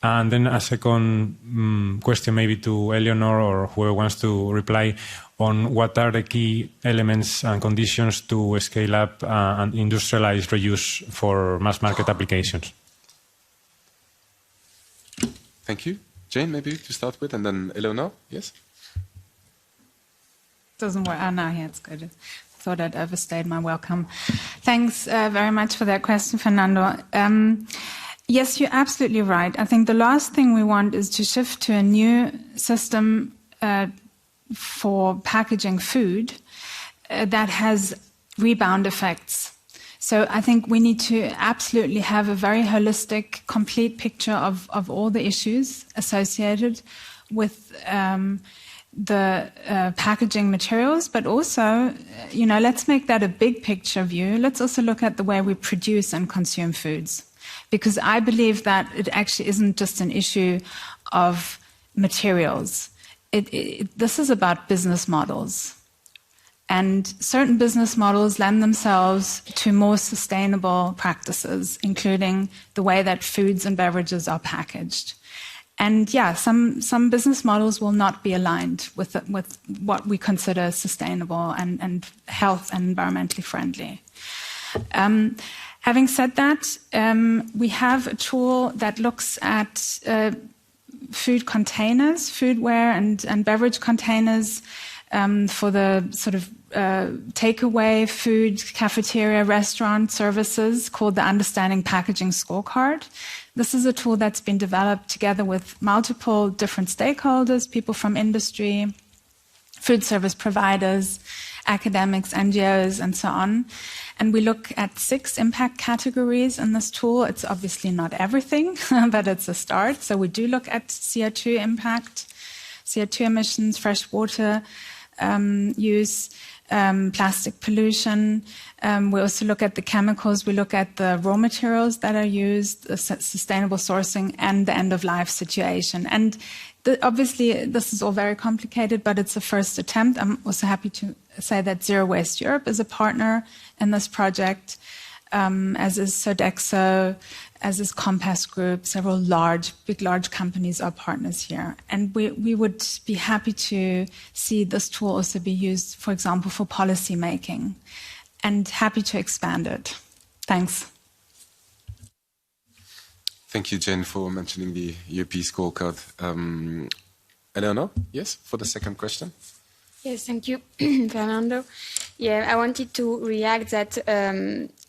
Speaker 11: And then a second question maybe to Eleanor or whoever wants to reply on what are the key elements and conditions to scale up and industrialize reuse for mass market applications.
Speaker 2: Thank you. Jane, maybe to start with, and then Eleanor, yes?
Speaker 7: Doesn't work. Oh, no, yeah, it's good. Thought I'd overstayed my welcome. Thanks very much for that question, Fernando. Yes, you're absolutely right. I think the last thing we want is to shift to a new system for packaging food that has rebound effects. So I think we need to absolutely have a very holistic, complete picture of all the issues associated with the packaging materials, but also, let's make that a big picture view. Let's also look at the way we produce and consume foods. Because I believe that it actually isn't just an issue of materials. This is about business models. And certain business models lend themselves to more sustainable practices, including the way that foods and beverages are packaged. And some business models will not be aligned with what we consider sustainable and health and environmentally friendly. Having said that, we have a tool that looks at food containers, foodware and beverage containers for the sort of takeaway food, cafeteria, restaurant services called the Understanding Packaging Scorecard. This is a tool that's been developed together with multiple different stakeholders, people from industry, food service providers, academics, NGOs, and so on. And we look at 6 impact categories in this tool. It's obviously not everything, but it's a start. So we do look at CO2 impact, CO2 emissions, fresh water use, plastic pollution. We also look at the chemicals. We look at the raw materials that are used, the sustainable sourcing, and the end-of-life situation. And obviously, this is all very complicated, but it's a first attempt. I'm also happy to say that Zero Waste Europe is a partner in this project, as is Sodexo, as is Compass Group. Several large companies are partners here. And we would be happy to see this tool also be used, for example, for policy making, and happy to expand it. Thanks.
Speaker 2: Thank you, Jane, for mentioning the EUP scorecard. Eleanor, yes, for the second question.
Speaker 6: Yes, thank you, Fernando. Yeah, I wanted to react that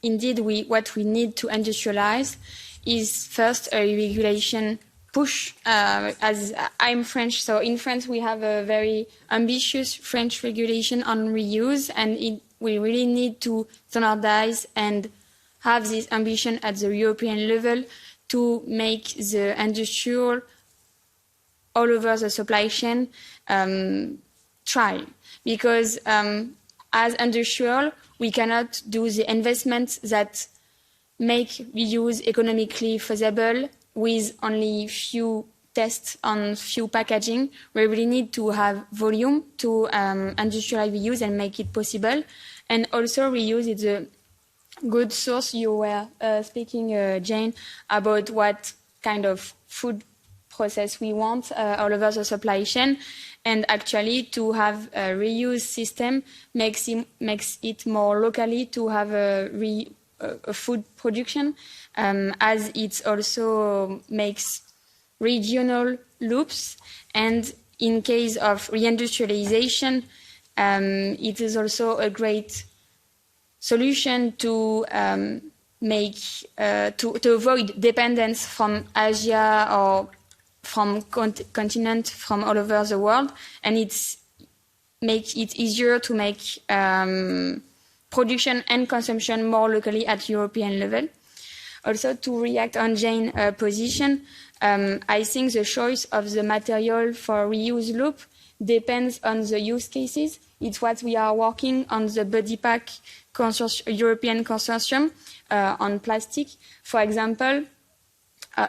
Speaker 6: indeed what we need to industrialize is first a regulation push. As I'm French, so in France we have a very ambitious French regulation on reuse, and we really need to standardize and have this ambition at the European level to make the industrial all over the supply chain try. Because as industrial, we cannot do the investments that make reuse economically feasible with only few tests on few packaging. We really need to have volume to industrialize reuse and make it possible. And also reuse is a good source. You were speaking, Jane, about what kind of food process we want all over the supply chain. And actually, to have a reuse system makes it more locally to have a food production, as it also makes regional loops. And in case of reindustrialization, it is also a great solution to to avoid dependence from Asia or from continent from all over the world, and make it easier to make production and consumption more locally at European level. Also, to react on Jane's position, I think the choice of the material for reuse loop depends on the use cases. It's what we are working on the BuddyPack European consortium on plastic. For example,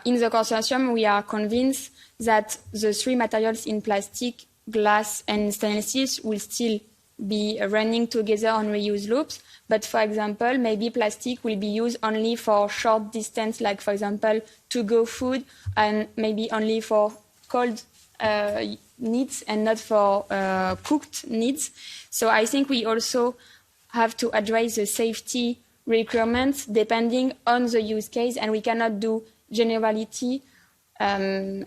Speaker 6: in the consortium, we are convinced that the 3 materials in plastic, glass, and stainless steel will still be running together on reuse loops. But for example, maybe plastic will be used only for short distance, like for example, to-go food, and maybe only for cold needs and not for cooked needs. So I think we also have to address the safety requirements depending on the use case, and we cannot do generality on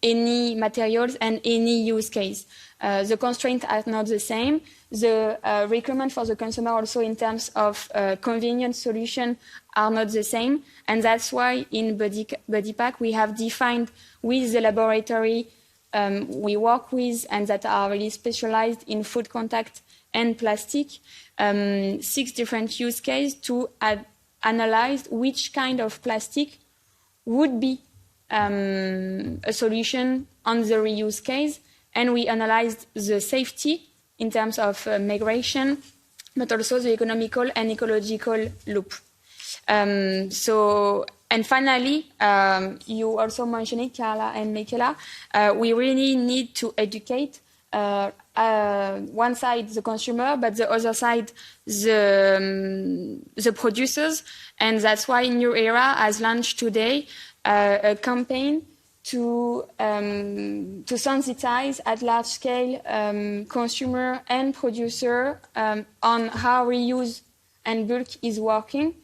Speaker 6: any materials and any use case. The constraints are not the same. The requirement for the consumer also in terms of convenient solution are not the same. And that's why in BuddyPack we have defined with the laboratory we work with and that are really specialized in food contact and plastic, 6 different use cases to analyze which kind of plastic would be a solution on the reuse case. And we analyzed the safety in terms of migration, but also the economical and ecological loop. And finally, you also mentioned it, Carla and Michaela, we really need to educate one side the consumer, but the other side the producers, and that's why New Era has launched today a campaign to sensitize at large scale consumer and producer on how reuse and bulk is working,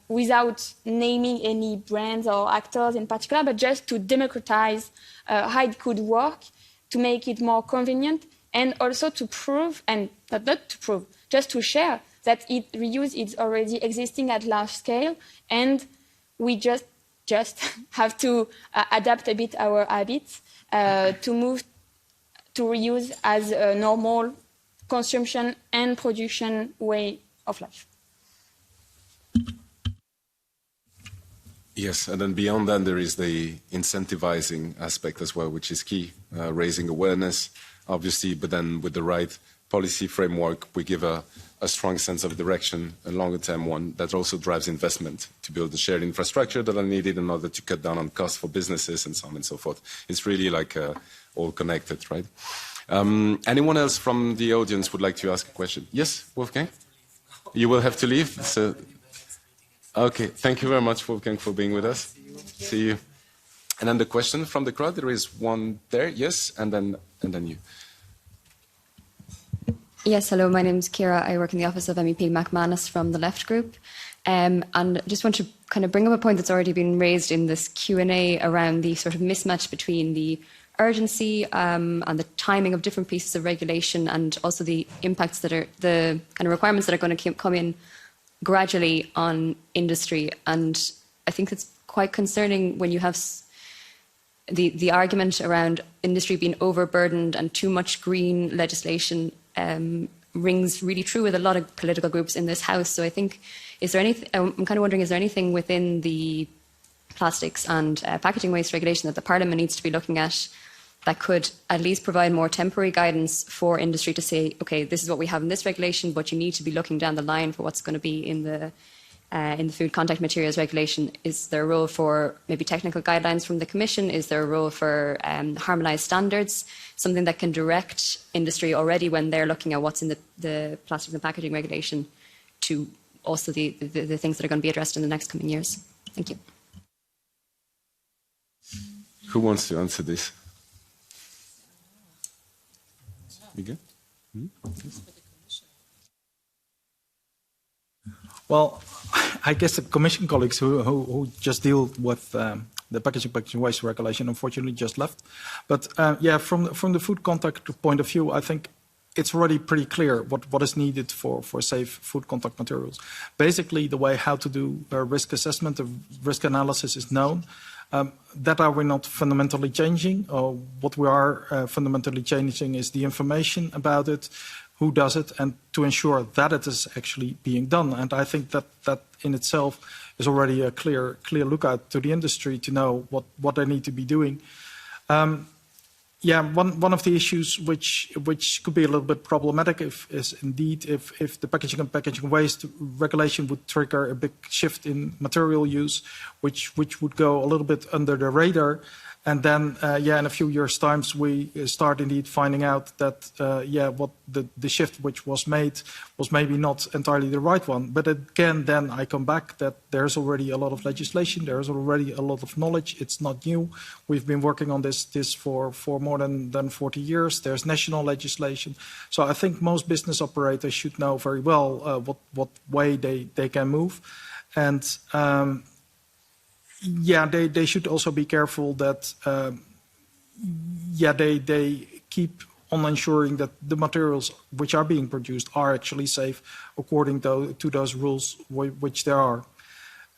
Speaker 6: without naming any brands or actors in particular, but just to democratize how it could work, to make it more convenient, and also to prove, and not to prove, just to share that reuse is already existing at large scale, and we just have to adapt a bit our habits to move to reuse as a normal consumption and production way of life.
Speaker 2: Yes, and then beyond that, there is the incentivizing aspect as well, which is key, raising awareness, obviously, but then with the right policy framework, we give a strong sense of direction, a longer-term one that also drives investment to build the shared infrastructure that are needed in order to cut down on costs for businesses and so on and so forth. It's really like all connected, right? Anyone else from the audience would like to ask a question? Yes, Wolfgang? You will have to leave, so... Okay, thank you very much, Wolfgang, for being with us. See you. And then the question from the crowd, there is one there, yes, and then you.
Speaker 12: Yes, hello, my name is Ciara. I work in the office of MEP McManus from the Left Group. And just want to kind of bring up a point that's already been raised in this Q&A around the sort of mismatch between the urgency and the timing of different pieces of regulation and also the impacts that are, the kind of requirements that are going to come in gradually on industry. And I think it's quite concerning when you have the argument around industry being overburdened and too much green legislation rings really true with a lot of political groups in this House. So I think, I'm kind of wondering, is there anything within the plastics and packaging waste regulation that the Parliament needs to be looking at that could at least provide more temporary guidance for industry to say, okay, this is what we have in this regulation, but you need to be looking down the line for what's going to be in the food contact materials regulation? Is there a role for maybe technical guidelines from the Commission? Is there a role for harmonised standards, something that can direct industry already when they're looking at what's in the plastics and packaging regulation to also the things that are going to be addressed in the next coming years? Thank you.
Speaker 2: Who wants to answer this? Miguel? Yes.
Speaker 8: Well, I guess the Commission colleagues who just deal with the packaging waste regulation unfortunately just left. But yeah, from the food contact point of view, I think it's already pretty clear what is needed for safe food contact materials. Basically, the way how to do risk assessment, the risk analysis is known. That are we not fundamentally changing. What we are fundamentally changing is the information about it, who does it, and to ensure that it is actually being done. And I think that in itself is already a clear lookout to the industry to know what they need to be doing. Yeah, one of the issues which could be a little bit problematic is indeed if the packaging and packaging waste regulation would trigger a big shift in material use, which would go a little bit under the radar. And then, yeah, in a few years' time, we start indeed finding out that, yeah, what the shift which was made was maybe not entirely the right one. But again, then I come back that there's already a lot of legislation, there's already a lot of knowledge. It's not new. We've been working on this for more than 40 years. There's national legislation. So I think most business operators should know very well what way they can move. And yeah, they should also be careful that yeah, they keep on ensuring that the materials which are being produced are actually safe according to those rules which there are.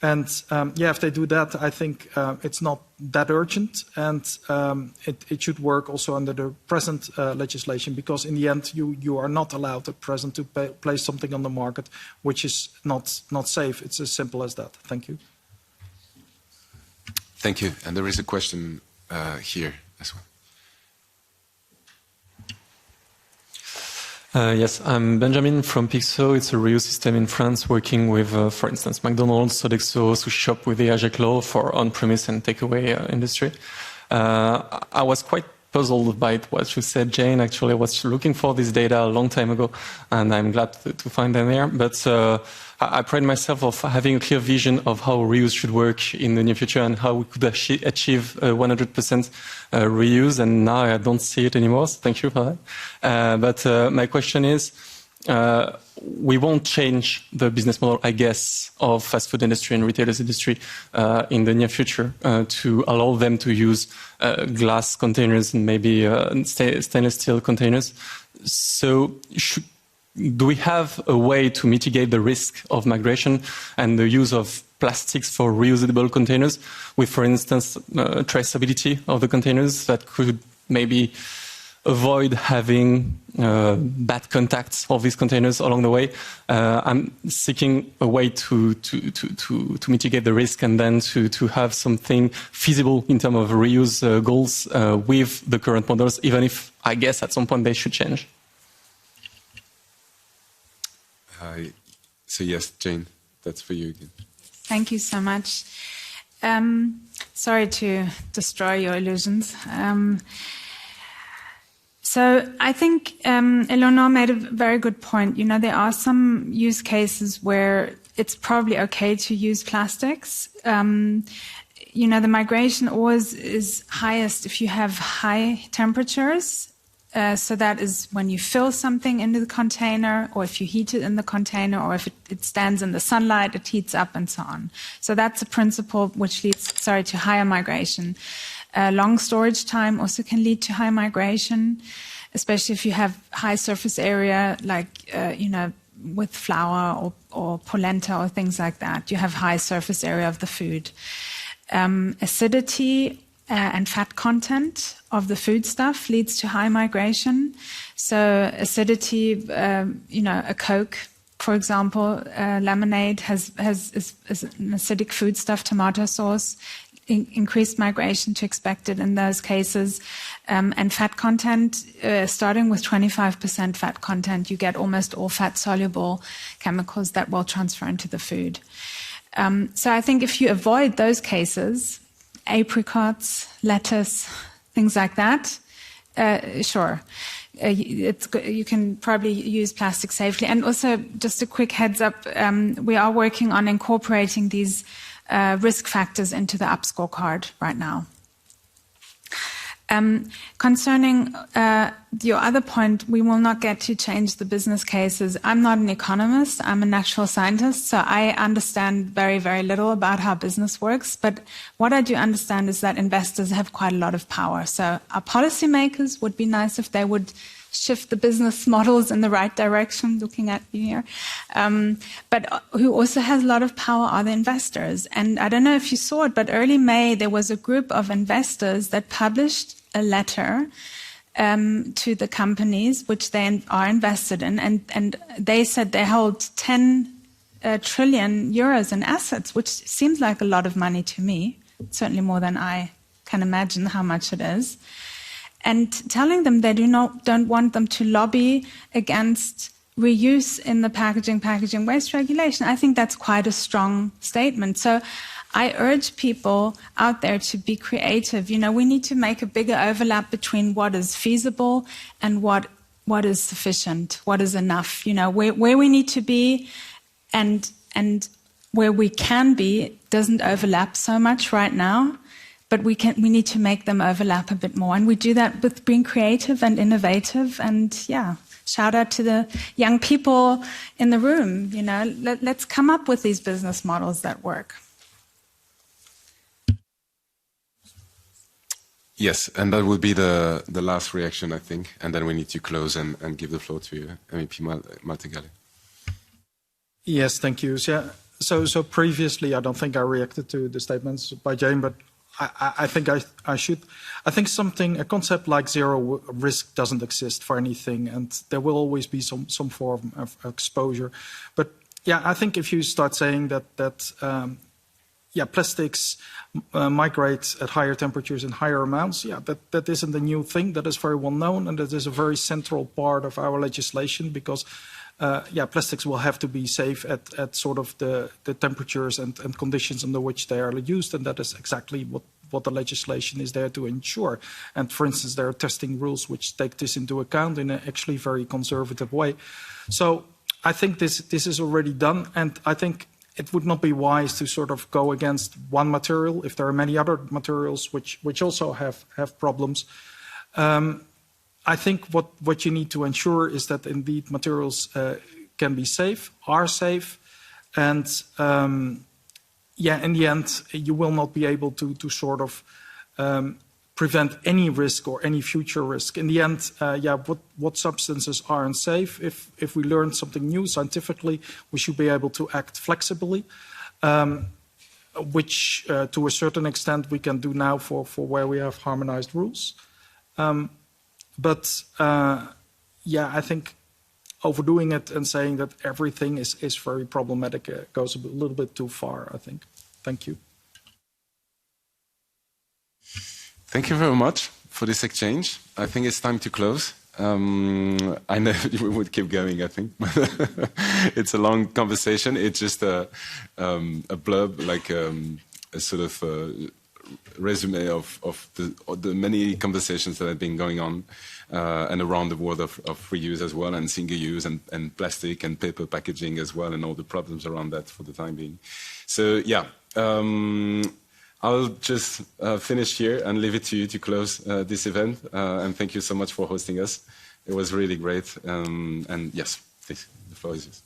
Speaker 8: And yeah, if they do that, I think it's not that urgent, and it should work also under the present legislation, because in the end you are not allowed at present to place something on the market which is not safe. It's as simple as that. Thank you.
Speaker 2: Thank you. And there is a question here as well.
Speaker 13: Yes, I'm Benjamin from Pixo. It's a reuse system in France working with, for instance, McDonald's, Sodexo, Sushi Shop with the AGEC law for on-premise and takeaway industry. I was quite puzzled by what you said, Jane. Actually, I was looking for this data a long time ago, and I'm glad to find them there. But I pride myself of having a clear vision of how reuse should work in the near future and how we could achieve 100% reuse. And now I don't see it anymore. So thank you for that. But my question is, we won't change the business model, I guess, of fast food industry and retailers industry in the near future to allow them to use glass containers and maybe stainless steel containers. So do we have a way to mitigate the risk of migration and the use of plastics for reusable containers with, for instance, traceability of the containers that could maybe avoid having bad contacts of these containers along the way. I'm seeking a way to mitigate the risk and then to have something feasible in terms of reuse goals with the current models, even if I guess at some point they should change.
Speaker 2: So yes, Jane, that's for you again.
Speaker 7: Thank you so much. Sorry to destroy your illusions. So I think Eleonore made a very good point. You know, there are some use cases where it's probably okay to use plastics. You know, the migration always is highest if you have high temperatures. So that is when you fill something into the container, or if you heat it in the container, or if it stands in the sunlight, it heats up and so on. So that's a principle which leads, to higher migration. Long storage time also can lead to high migration, especially if you have high surface area, like, you know, with flour or polenta or things like that. You have high surface area of the food. Acidity and fat content of the foodstuff leads to high migration. So acidity, you know, a Coke, for example, lemonade is an acidic foodstuff, tomato sauce, increased migration to expected in those cases. And fat content, starting with 25% fat content, you get almost all fat-soluble chemicals that will transfer into the food. So I think if you avoid those cases, apricots, lettuce, things like that, sure. You can probably use plastic safely. And also, just a quick heads up, we are working on incorporating these risk factors into the UP scorecard right now. Concerning your other point, we will not get to change the business cases. I'm not an economist, I'm a natural scientist, so I understand very, very little about how business works. But what I do understand is that investors have quite a lot of power. So our policymakers would be nice if they would shift the business models in the right direction, looking at you here. But who also has a lot of power are the investors. And I don't know if you saw it, but early May, there was a group of investors that published a letter to the companies which they are invested in, and they said they hold 10 trillion euros in assets, which seems like a lot of money to me, certainly more than I can imagine how much it is, and telling them they don't want them to lobby against reuse in the packaging waste regulation. I think that's quite a strong statement. So I urge people out there to be creative. You know, we need to make a bigger overlap between what is feasible and what is sufficient, what is enough. You know, where we need to be and where we can be doesn't overlap so much right now, but we need to make them overlap a bit more. And we do that with being creative and innovative. And yeah, shout out to the young people in the room. You know, let's come up with these business models that work.
Speaker 2: Yes, and that would be the last reaction, I think, and then we need to close and give the floor to MEP Martigale.
Speaker 8: Yes, thank you. So previously, I don't think I reacted to the statements by Jane, but I think I should. I think a concept like zero risk doesn't exist for anything, and there will always be some form of exposure. But yeah, I think if you start saying that plastics migrate at higher temperatures in higher amounts. Yeah, that isn't a new thing. That is very well known, and that is a very central part of our legislation because, plastics will have to be safe at sort of the temperatures and conditions under which they are used, and that is exactly what the legislation is there to ensure. And for instance, there are testing rules which take this into account in an actually very conservative way. So I think this is already done, and I think it would not be wise to sort of go against one material if there are many other materials which also have problems. I think what you need to ensure is that indeed materials can be safe, are safe, and in the end you will not be able to sort of prevent any risk or any future risk. In the end, what substances are unsafe? If we learn something new scientifically, we should be able to act flexibly, which to a certain extent we can do now for where we have harmonized rules. But yeah, I think overdoing it and saying that everything is very problematic goes a little bit too far, I think. Thank you.
Speaker 2: Thank you very much for this exchange. I think it's time to close. I know we would keep going, I think. It's a long conversation. It's just a blurb, like a sort of resume of the many conversations that have been going on and around the world of reuse as well, and single use and plastic and paper packaging as well, and all the problems around that for the time being. So yeah, I'll just finish here and leave it to you to close this event. And thank you so much for hosting us. It was really great. And yes, please, the floor is yours.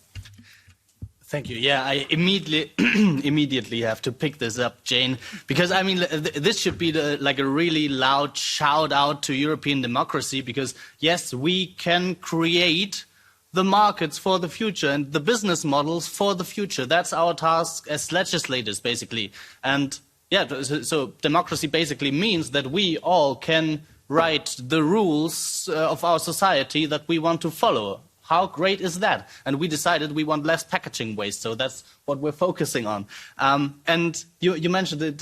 Speaker 1: Thank you. Yeah, I immediately have to pick this up, Jane, because I mean, this should be like a really loud shout out to European democracy, because yes, we can create the markets for the future and the business models for the future. That's our task as legislators, basically. And yeah, so democracy basically means that we all can write the rules of our society that we want to follow. How great is that? And we decided we want less packaging waste, so that's what we're focusing on. And you mentioned it,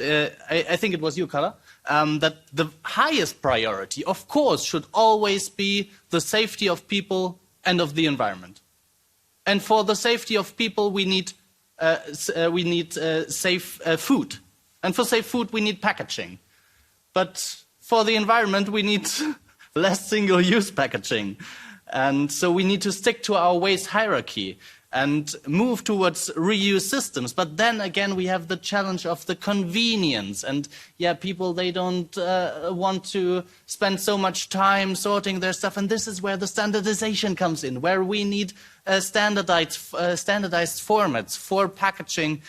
Speaker 1: I think it was you, Carla, that the highest priority, of course, should always be the safety of people and of the environment. And for the safety of people, we need safe food. And for safe food, we need packaging. But for the environment, we need less single-use packaging. And so we need to stick to our waste hierarchy and move towards reuse systems. But then again, we have the challenge of the convenience. And yeah, people, they don't want to spend so much time sorting their stuff. And this is where the standardization comes in, where we need standardized formats for packaging,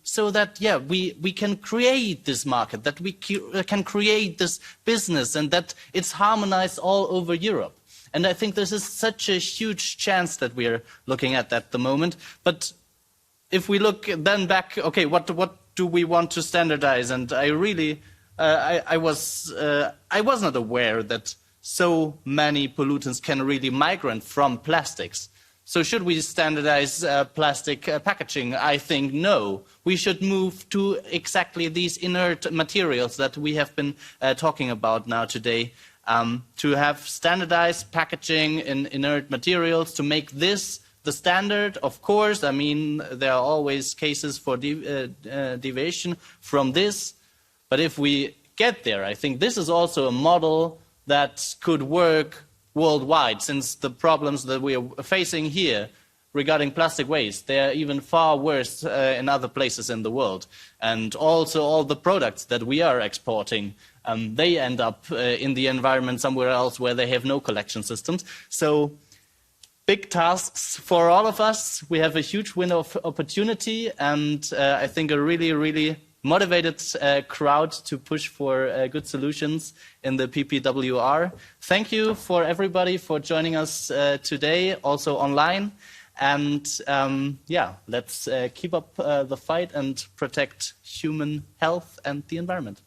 Speaker 1: so that, yeah, we can create this market, that we can create this business, and that it's harmonized all over Europe. And I think this is such a huge chance that we're looking at the moment. But if we look then back, okay, what do we want to standardize? And I really, I was not aware that so many pollutants can really migrate from plastics. So should we standardize plastic packaging? I think no. We should move to exactly these inert materials that we have been talking about now today. To have standardized packaging in inert materials, to make this the standard. Of course, I mean, there are always cases for deviation from this. But if we get there, I think this is also a model that could work worldwide, since the problems that we are facing here regarding plastic waste, they are even far worse in other places in the world. And also all the products that we are exporting, they end up in the environment somewhere else where they have no collection systems. So big tasks for all of us. We have a huge window of opportunity, and I think a really, really motivated crowd to push for good solutions in the PPWR. Thank you for everybody for joining us today, also online. And yeah, let's keep up the fight and protect human health and the environment.